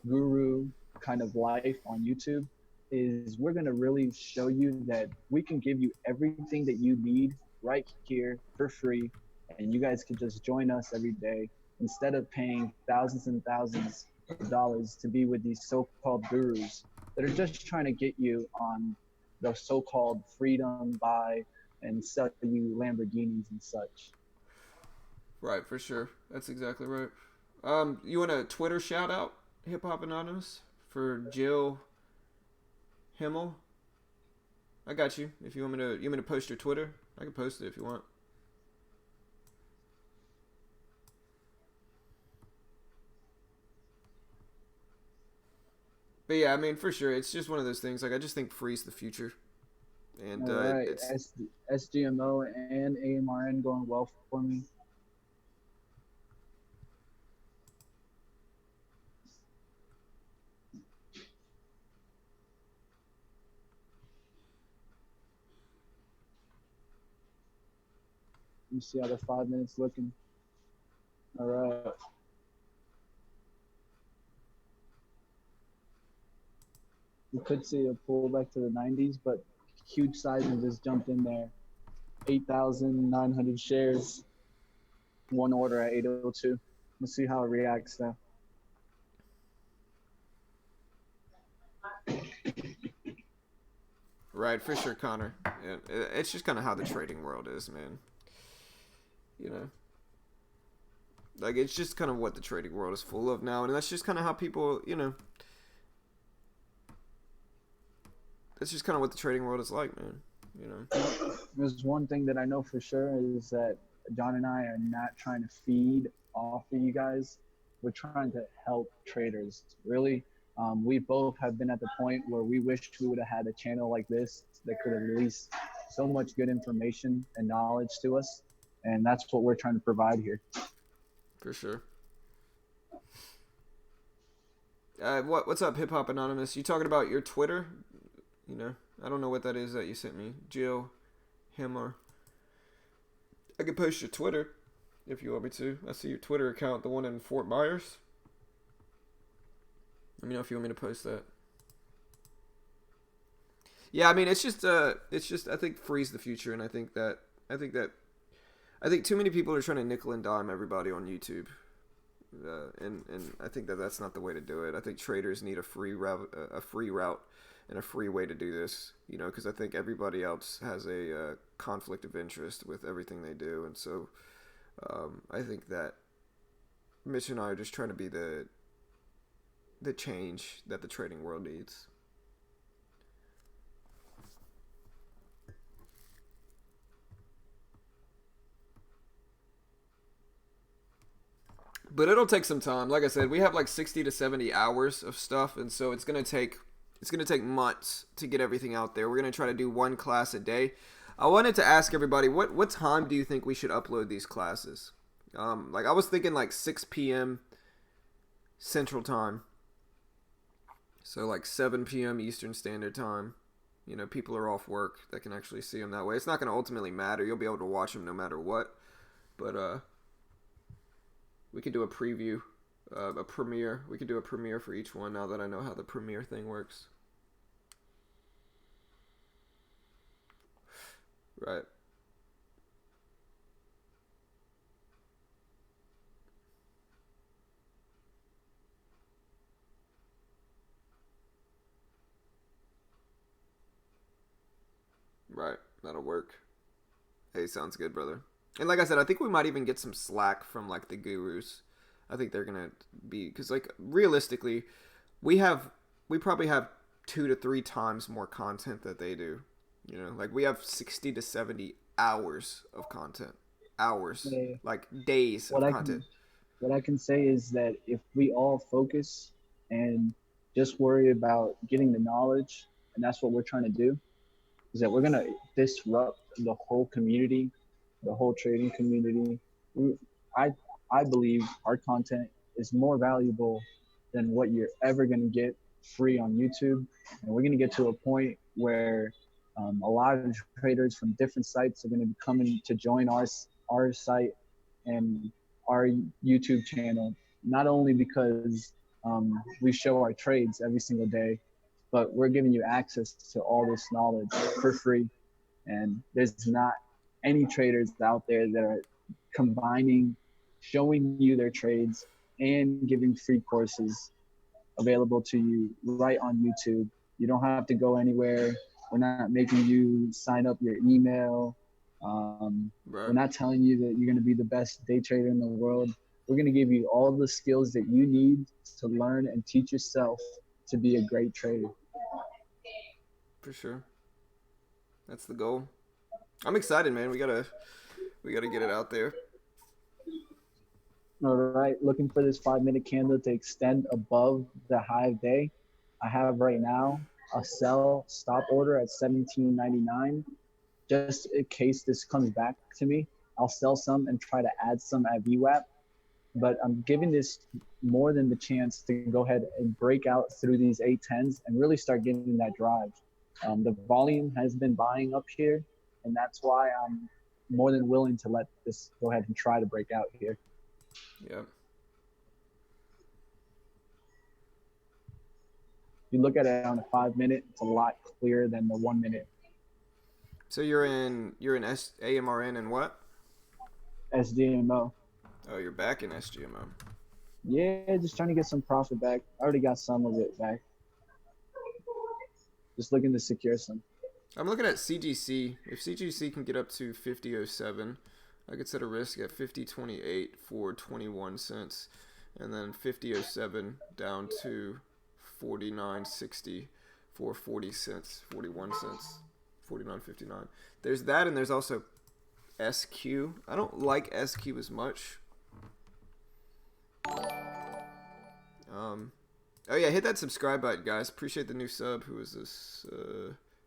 guru kind of life on YouTube is we're going to really show you that we can give you everything that you need right here for free. And you guys could just join us every day instead of paying thousands and thousands of dollars to be with these so called gurus that are just trying to get you on the so called freedom buy and sell you Lamborghinis and such. Right, for sure. That's exactly right. You want a Twitter shout out, Hip Hop Anonymous, for Jill Himmel? I got you. If you want me to post your Twitter, I can post it if you want. But yeah, I mean, for sure, it's just one of those things. Like, I just think free's the future, and All right, it's SGMO and AMRN going well for me. Let me see how the 5 minutes looking. All right. We could see a pullback to the 90s, but huge sizing just jumped in there. 8,900 shares, one order at 802. Let's see how it reacts now. right for sure, Connor. Yeah, it's just kind of how the trading world is, man. You know, like it's just kind of what the trading world is full of now, and that's just kind of how people, that's just kind of what the trading world is like, man. There's one thing that I know for sure is that John and I are not trying to feed off of you guys. We're trying to help traders. Really, we both have been at the point where we wish we would have had a channel like this that could have released so much good information and knowledge to us, and that's what we're trying to provide here. For sure. What's up, Hip Hop Anonymous? You talking about your Twitter? I don't know what that is that you sent me. Jill, him, or I could post your Twitter if you want me to. I see your Twitter account, the one in Fort Myers. Let me know if you want me to post that. Yeah, I mean, it's just I think free's the future, and I think too many people are trying to nickel and dime everybody on YouTube, and I think that's not the way to do it. I think traders need a free route, and a free way to do this, because I think everybody else has a conflict of interest with everything they do, and so I think that Mitch and I are just trying to be the change that the trading world needs. But it'll take some time. Like I said, we have like 60 to 70 hours of stuff, and so it's gonna take months to get everything out there. We're gonna try to do one class a day. I wanted to ask everybody, what time do you think we should upload these classes? Like I was thinking like 6 p.m. Central Time. So like 7 p.m. Eastern Standard Time. People are off work that can actually see them that way. It's not going to ultimately matter. You'll be able to watch them no matter what. But we could do a preview, a premiere. We could do a premiere for each one now that I know how the premiere thing works. Right. Right. That'll work. Hey, sounds good, brother. And like I said, I think we might even get some slack from like the gurus. I think they're gonna be, because like realistically, we probably have 2 to 3 times more content that they do. Like we have 60 to 70 hours of content. Hours, Yeah. like days of content. What I can say is that if we all focus and just worry about getting the knowledge, and that's what we're trying to do, is that we're going to disrupt the whole community, the whole trading community. I believe our content is more valuable than what you're ever going to get free on YouTube. And we're going to get to a point where a lot of traders from different sites are going to be coming to join our site and our YouTube channel not only because we show our trades every single day, but we're giving you access to all this knowledge for free. And there's not any traders out there that are combining, showing you their trades and giving free courses available to you right on YouTube. You don't have to go anywhere. We're not making you sign up your email. We're Right. not telling you that you're going to be the best day trader in the world. We're going to give you all the skills that you need to learn and teach yourself to be a great trader. For sure. That's the goal. I'm excited, man. We gotta get it out there. All right, looking for this 5 minute candle to extend above the high of day. I have right now a sell stop order at 17.99. Just in case this comes back to me, I'll sell some and try to add some at VWAP. But I'm giving this more than the chance to go ahead and break out through these 810s and really start getting that drive. The volume has been buying up here, and that's why I'm more than willing to let this go ahead and try to break out here. Yep. If you look at it on a 5 minute, it's a lot clearer than the 1 minute. So you're in AMRN and what? SDMO. Oh, you're back in SGMO. Yeah, just trying to get some profit back. I already got some of it back. Just looking to secure some. I'm looking at CGC. If CGC can get up to 50.07, I could set a risk at 50.28 for 21 cents, and then 50.07 down to 49.60 for 40 cents, 41 cents, 49.59. There's that, and there's also SQ. I don't like SQ as much. Oh yeah, hit that subscribe button, guys. Appreciate the new sub. Who is this?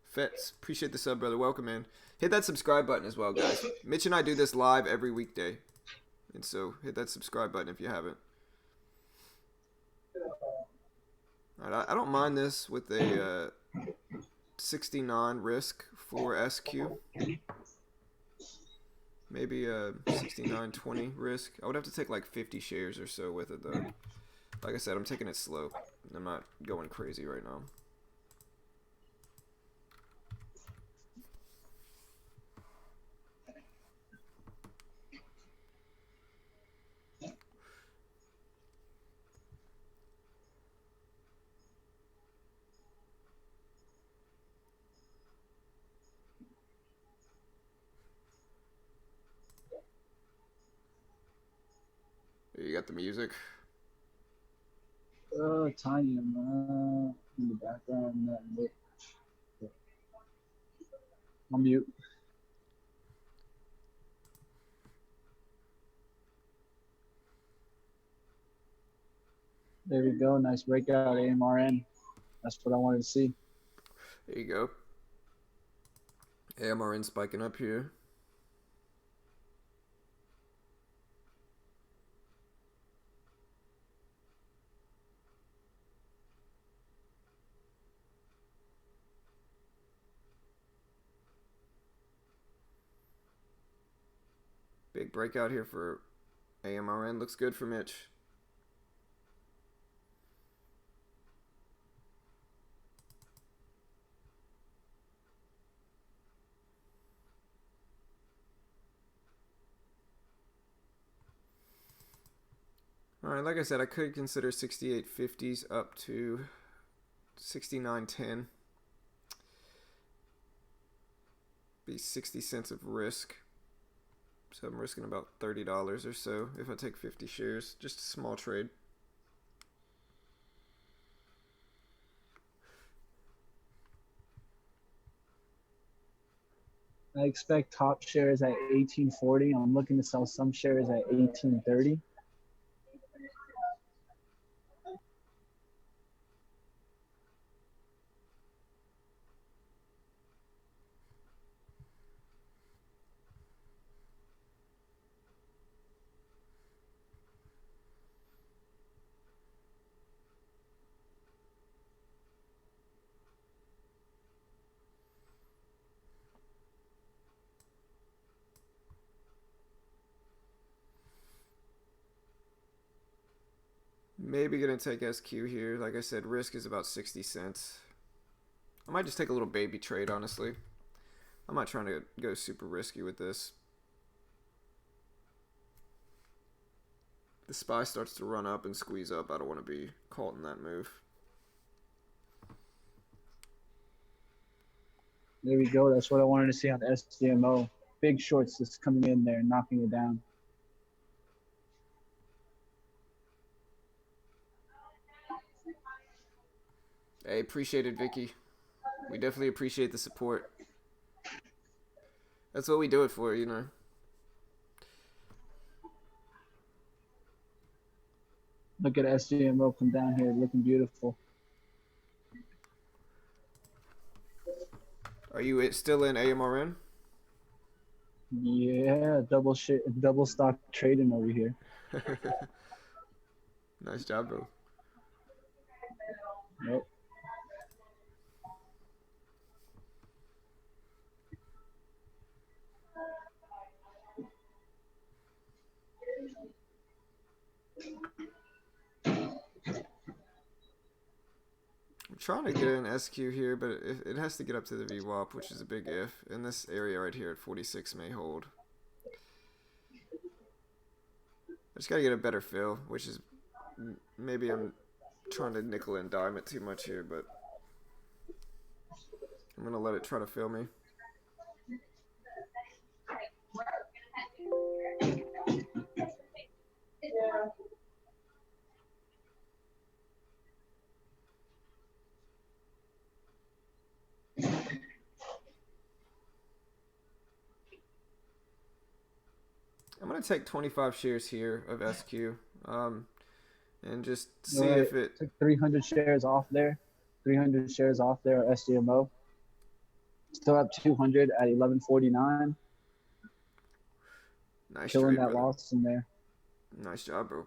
Fetz. Appreciate the sub, brother. Welcome, man. Hit that subscribe button as well, guys. Mitch and I do this live every weekday, and so hit that subscribe button if you haven't. All right, I don't mind this with a 69 risk for SQ. Maybe a 69.20 risk. I would have to take like 50 shares or so with it, though. Like I said, I'm taking it slow. I'm not going crazy right now. You got the music. Tiny in the background. I'll mute. There we go. Nice breakout AMRN. That's what I wanted to see. There you go. AMRN spiking up here. Big breakout here for AMRN. Looks good for Mitch. Alright, like I said, I could consider 68.50s up to 69.10. Be 60 cents of risk. So I'm risking about $30 or so if I take 50 shares. Just a small trade. I expect top shares at 18.40. I'm looking to sell some shares at 18.30. Maybe gonna take SQ here. Like I said, risk is about 60 cents. I might just take a little baby trade, honestly. I'm not trying to go super risky with this. The SPY starts to run up and squeeze up. I don't want to be caught in that move. There we go. That's what I wanted to see on the SDMO. Big shorts just coming in there and knocking it down. Hey, appreciate it, Vicky. We definitely appreciate the support. That's what we do it for, you know. Look at SDMO come down here, looking beautiful. Are you still in AMRN? Yeah, double stock trading over here. Nice job, bro. Nope. I'm trying to get an SQ here, but it has to get up to the VWAP, which is a big if. And this area right here at 46 may hold. I just gotta get a better fill, which is maybe I'm trying to nickel and dime it too much here, but I'm gonna let it try to fill me. I'm gonna take 25 shares here of SQ, and just see if it. Took 300 shares off there. 300 shares off there at SDMO. Still have 200 at 11.49. Nice Killing trade, that brother. loss in there. Nice job, bro.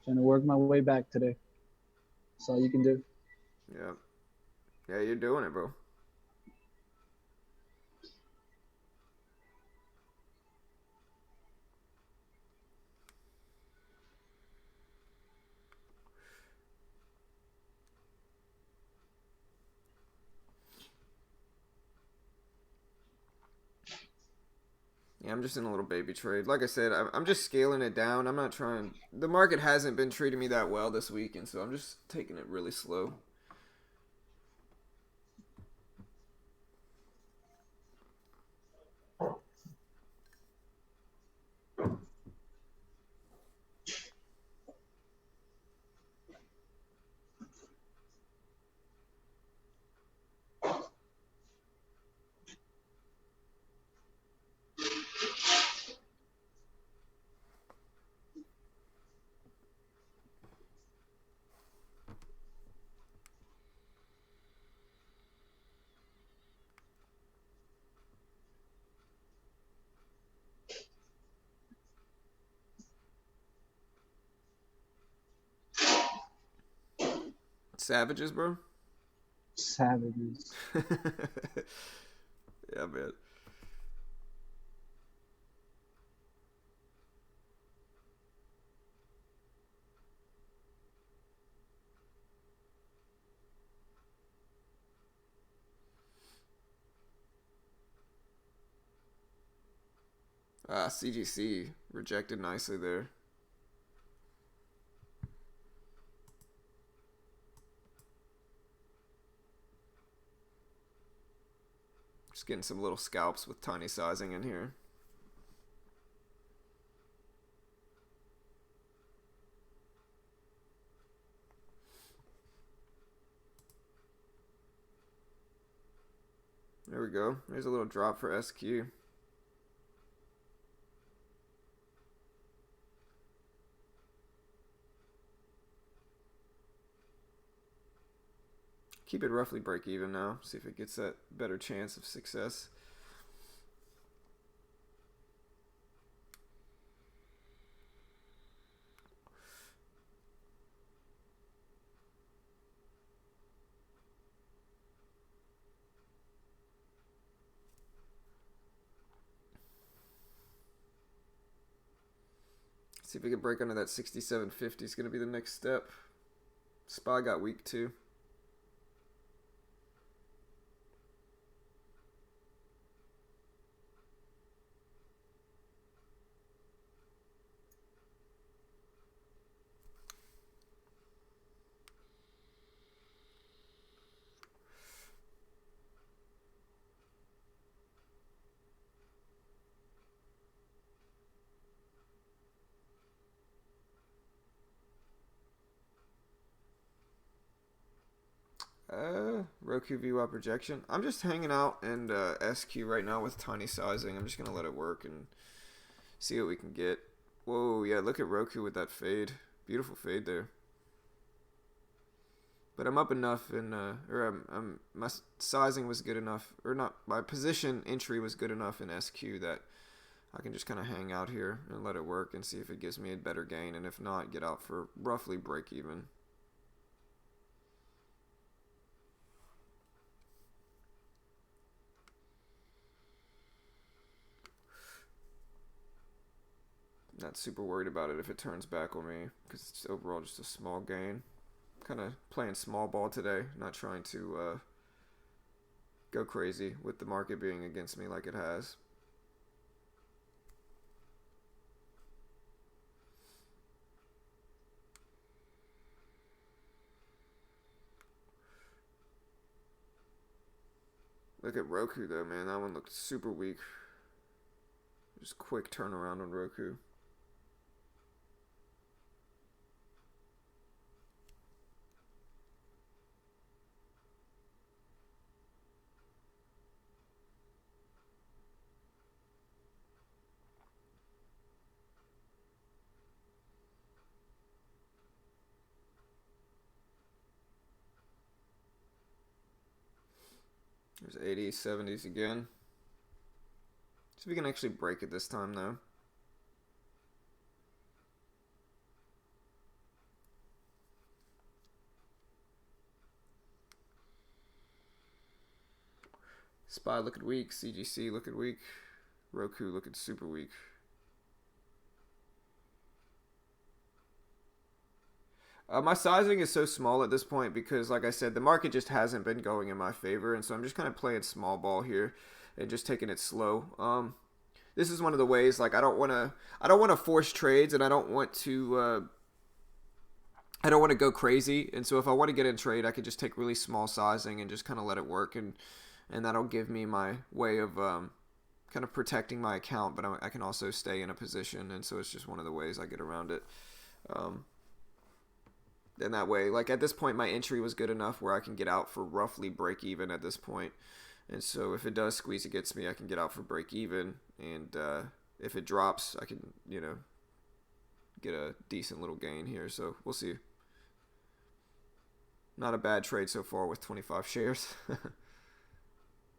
Trying to work my way back today. That's all you can do. Yeah. Yeah, you're doing it, bro. Yeah, I'm just in a little baby trade. Like I said, I'm just scaling it down. I'm not trying. The market hasn't been treating me that well this week, and so I'm just taking it really slow. Savages, bro. Savages. Yeah, man. CGC rejected nicely there. Just getting some little scalps with tiny sizing in here. There we go. There's a little drop for SQ. Keep it roughly break even now. See if it gets that better chance of success. See if we can break under that 67.50 is going to be the next step. SPY got weak too. Roku VWAP projection. I'm just hanging out in SQ right now with tiny sizing. I'm just going to let it work and see what we can get. Whoa, yeah, look at Roku with that fade. Beautiful fade there. But I'm up enough in, my sizing was good enough, or not, my position entry was good enough in SQ that I can just kind of hang out here and let it work and see if it gives me a better gain. And if not, get out for roughly break even. Not super worried about it if it turns back on me because it's overall just a small gain. Kind of playing small ball today, not trying to go crazy with the market being against me like it has. Look at Roku though, man. That one looked super weak. Just quick turnaround on Roku. There's 80s, 70s again. See if we can actually break it this time though. SPY looking weak, CGC looking weak, Roku looking super weak. My sizing is so small at this point because, like I said, the market just hasn't been going in my favor, and so I'm just kind of playing small ball here and just taking it slow. This is one of the ways, like I don't want to force trades, and I don't want to go crazy. And so if I want to get in trade, I could just take really small sizing and just kind of let it work, and that'll give me my way of kind of protecting my account, but I can also stay in a position, and so it's just one of the ways I get around it. And that way, like at this point, my entry was good enough where I can get out for roughly break even at this point. And so if it does squeeze against me, I can get out for break even. And if it drops, I can, get a decent little gain here. So we'll see. Not a bad trade so far with 25 shares.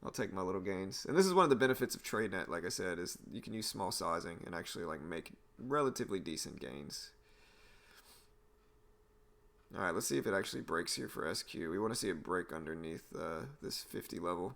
I'll take my little gains. And this is one of the benefits of TradeNet, like I said, is you can use small sizing and actually like make relatively decent gains. All right, let's see if it actually breaks here for SQ. We want to see it break underneath this 50 level.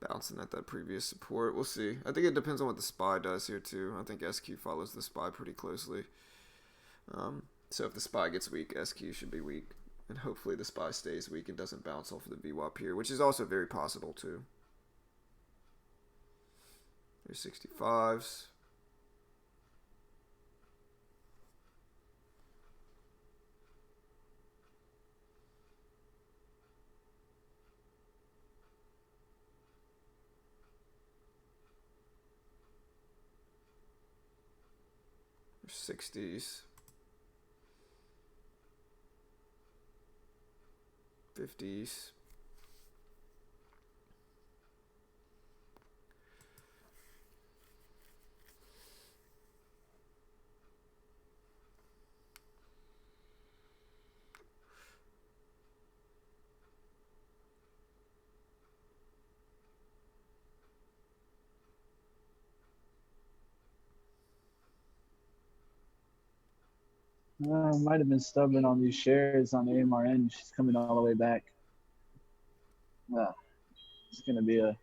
Bouncing at that previous support. We'll see. I think it depends on what the SPY does here too. I think SQ follows the SPY pretty closely. So if the SPY gets weak, SQ should be weak. And hopefully the SPY stays weak and doesn't bounce off of the VWAP here, which is also very possible too. There's 65s. There's 60s. 50s. Might have been stubborn on these shares on the AMRN. She's coming all the way back. Uh, it's going to be a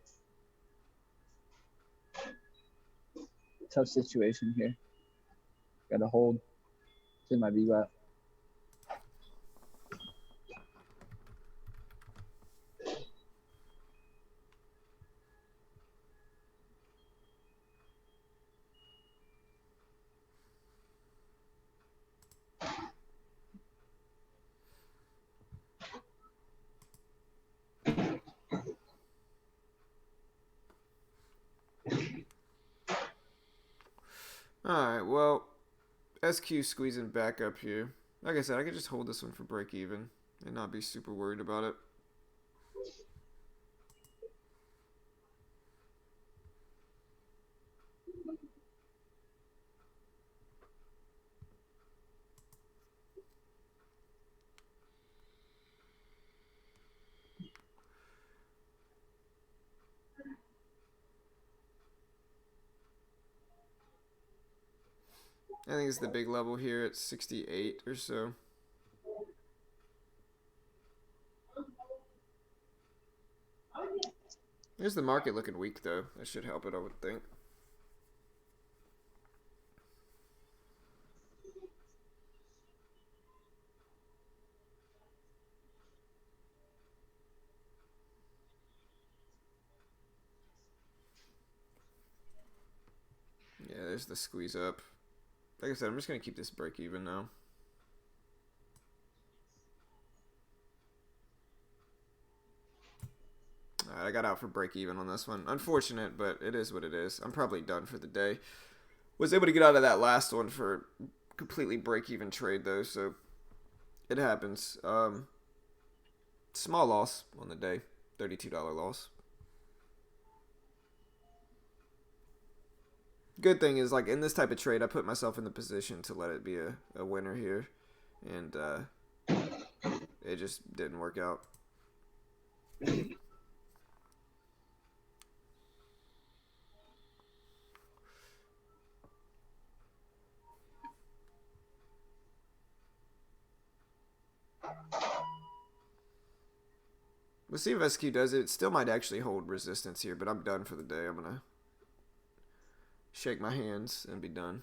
tough situation here. Got to hold. It might be left. Alright, well, SQ squeezing back up here. Like I said, I could just hold this one for break even and not be super worried about it. I think it's the big level here at 68 or so. Here's the market looking weak, though. That should help it, I would think. Yeah, there's the squeeze up. Like I said, I'm just going to keep this break even now. Alright, I got out for break even on this one. Unfortunate, but it is what it is. I'm probably done for the day. Was able to get out of that last one for completely break even trade, though, so it happens. Small loss on the day. $32 loss. Good thing is, like, in this type of trade, I put myself in the position to let it be a winner here. And it just didn't work out. We'll see if SQ does it. It still might actually hold resistance here, but I'm done for the day. I'm going to shake my hands and be done.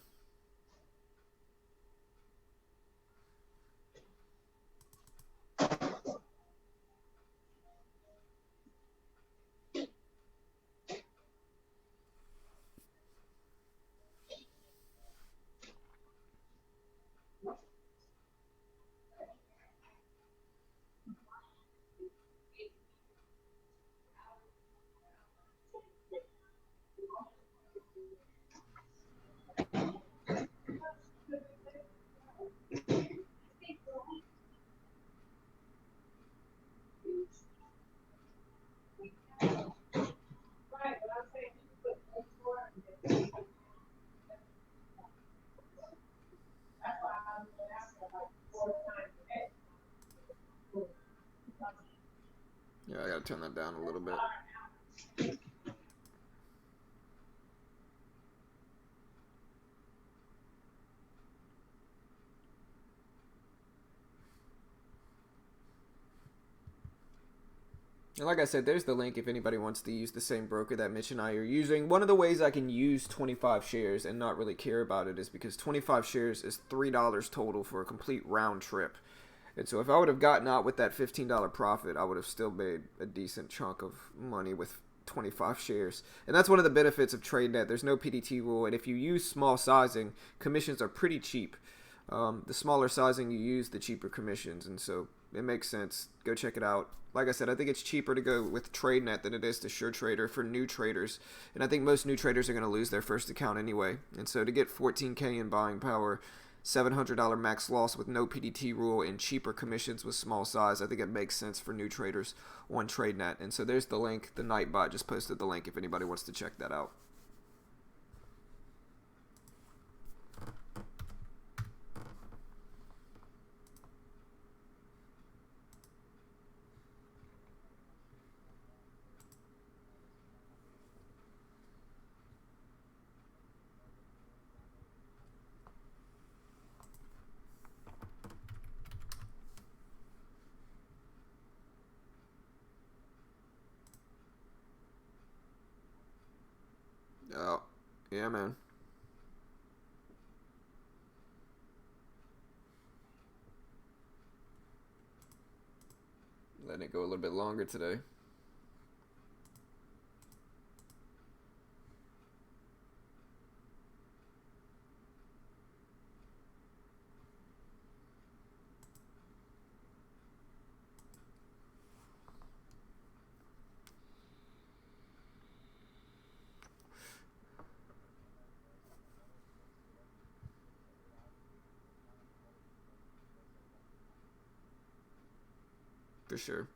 Yeah, I gotta turn that down a little bit. And like I said, there's the link if anybody wants to use the same broker that Mitch and I are using. One of the ways I can use 25 shares and not really care about it is because 25 shares is $3 total for a complete round trip. And so if I would have gotten out with that $15 profit, I would have still made a decent chunk of money with 25 shares. And that's one of the benefits of TradeNet. There's no PDT rule, and if you use small sizing, commissions are pretty cheap. The smaller sizing you use, the cheaper commissions, and so it makes sense. Go check it out. Like I said, I think it's cheaper to go with TradeNet than it is to SureTrader for new traders. And I think most new traders are going to lose their first account anyway. And so to get 14K in buying power, $700 max loss with no PDT rule, and cheaper commissions with small size, I think it makes sense for new traders on TradeNet. And so there's the link. The Nightbot just posted the link if anybody wants to check that out. Oh, yeah, man. Letting it go a little bit longer today. For sure.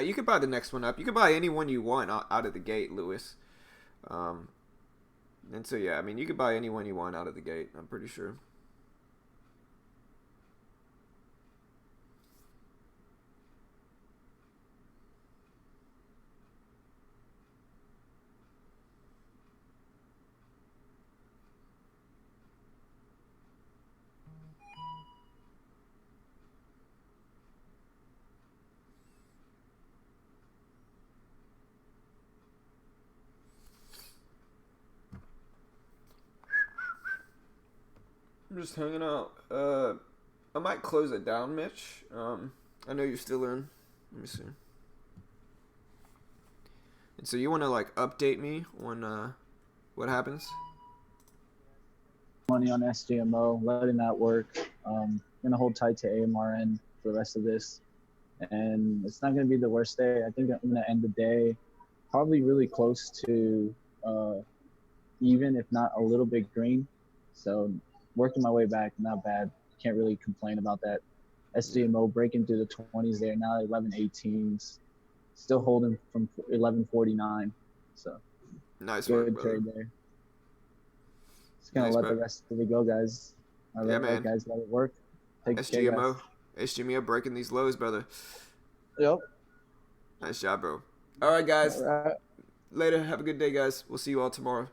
You could buy the next one up. You could buy any one you want out of the gate, Lewis. Um, and so, yeah, I mean, you could buy any one you want out of the gate, I'm pretty sure. I'm just hanging out. I might close it down, Mitch. I know you're still in. Let me see. And so you want to like update me on what happens? Money on SGMO, letting that work. Gonna hold tight to AMRN for the rest of this, and it's not gonna be the worst day. I think I'm gonna end the day probably really close to even, if not a little bit green. So working my way back, not bad. Can't really complain about that. SGMO breaking through the 20s there, now 11.18s, still holding from 11.49. So Nice good work, trade brother. there. Just gonna Nice, let bro. the rest of it go, guys. All Yeah, right, man. guys, let it work. Take care, guys. SGMO breaking these lows, brother. Yep. Nice job, bro. All right, guys. All right. Later. Have a good day, guys. We'll see you all tomorrow.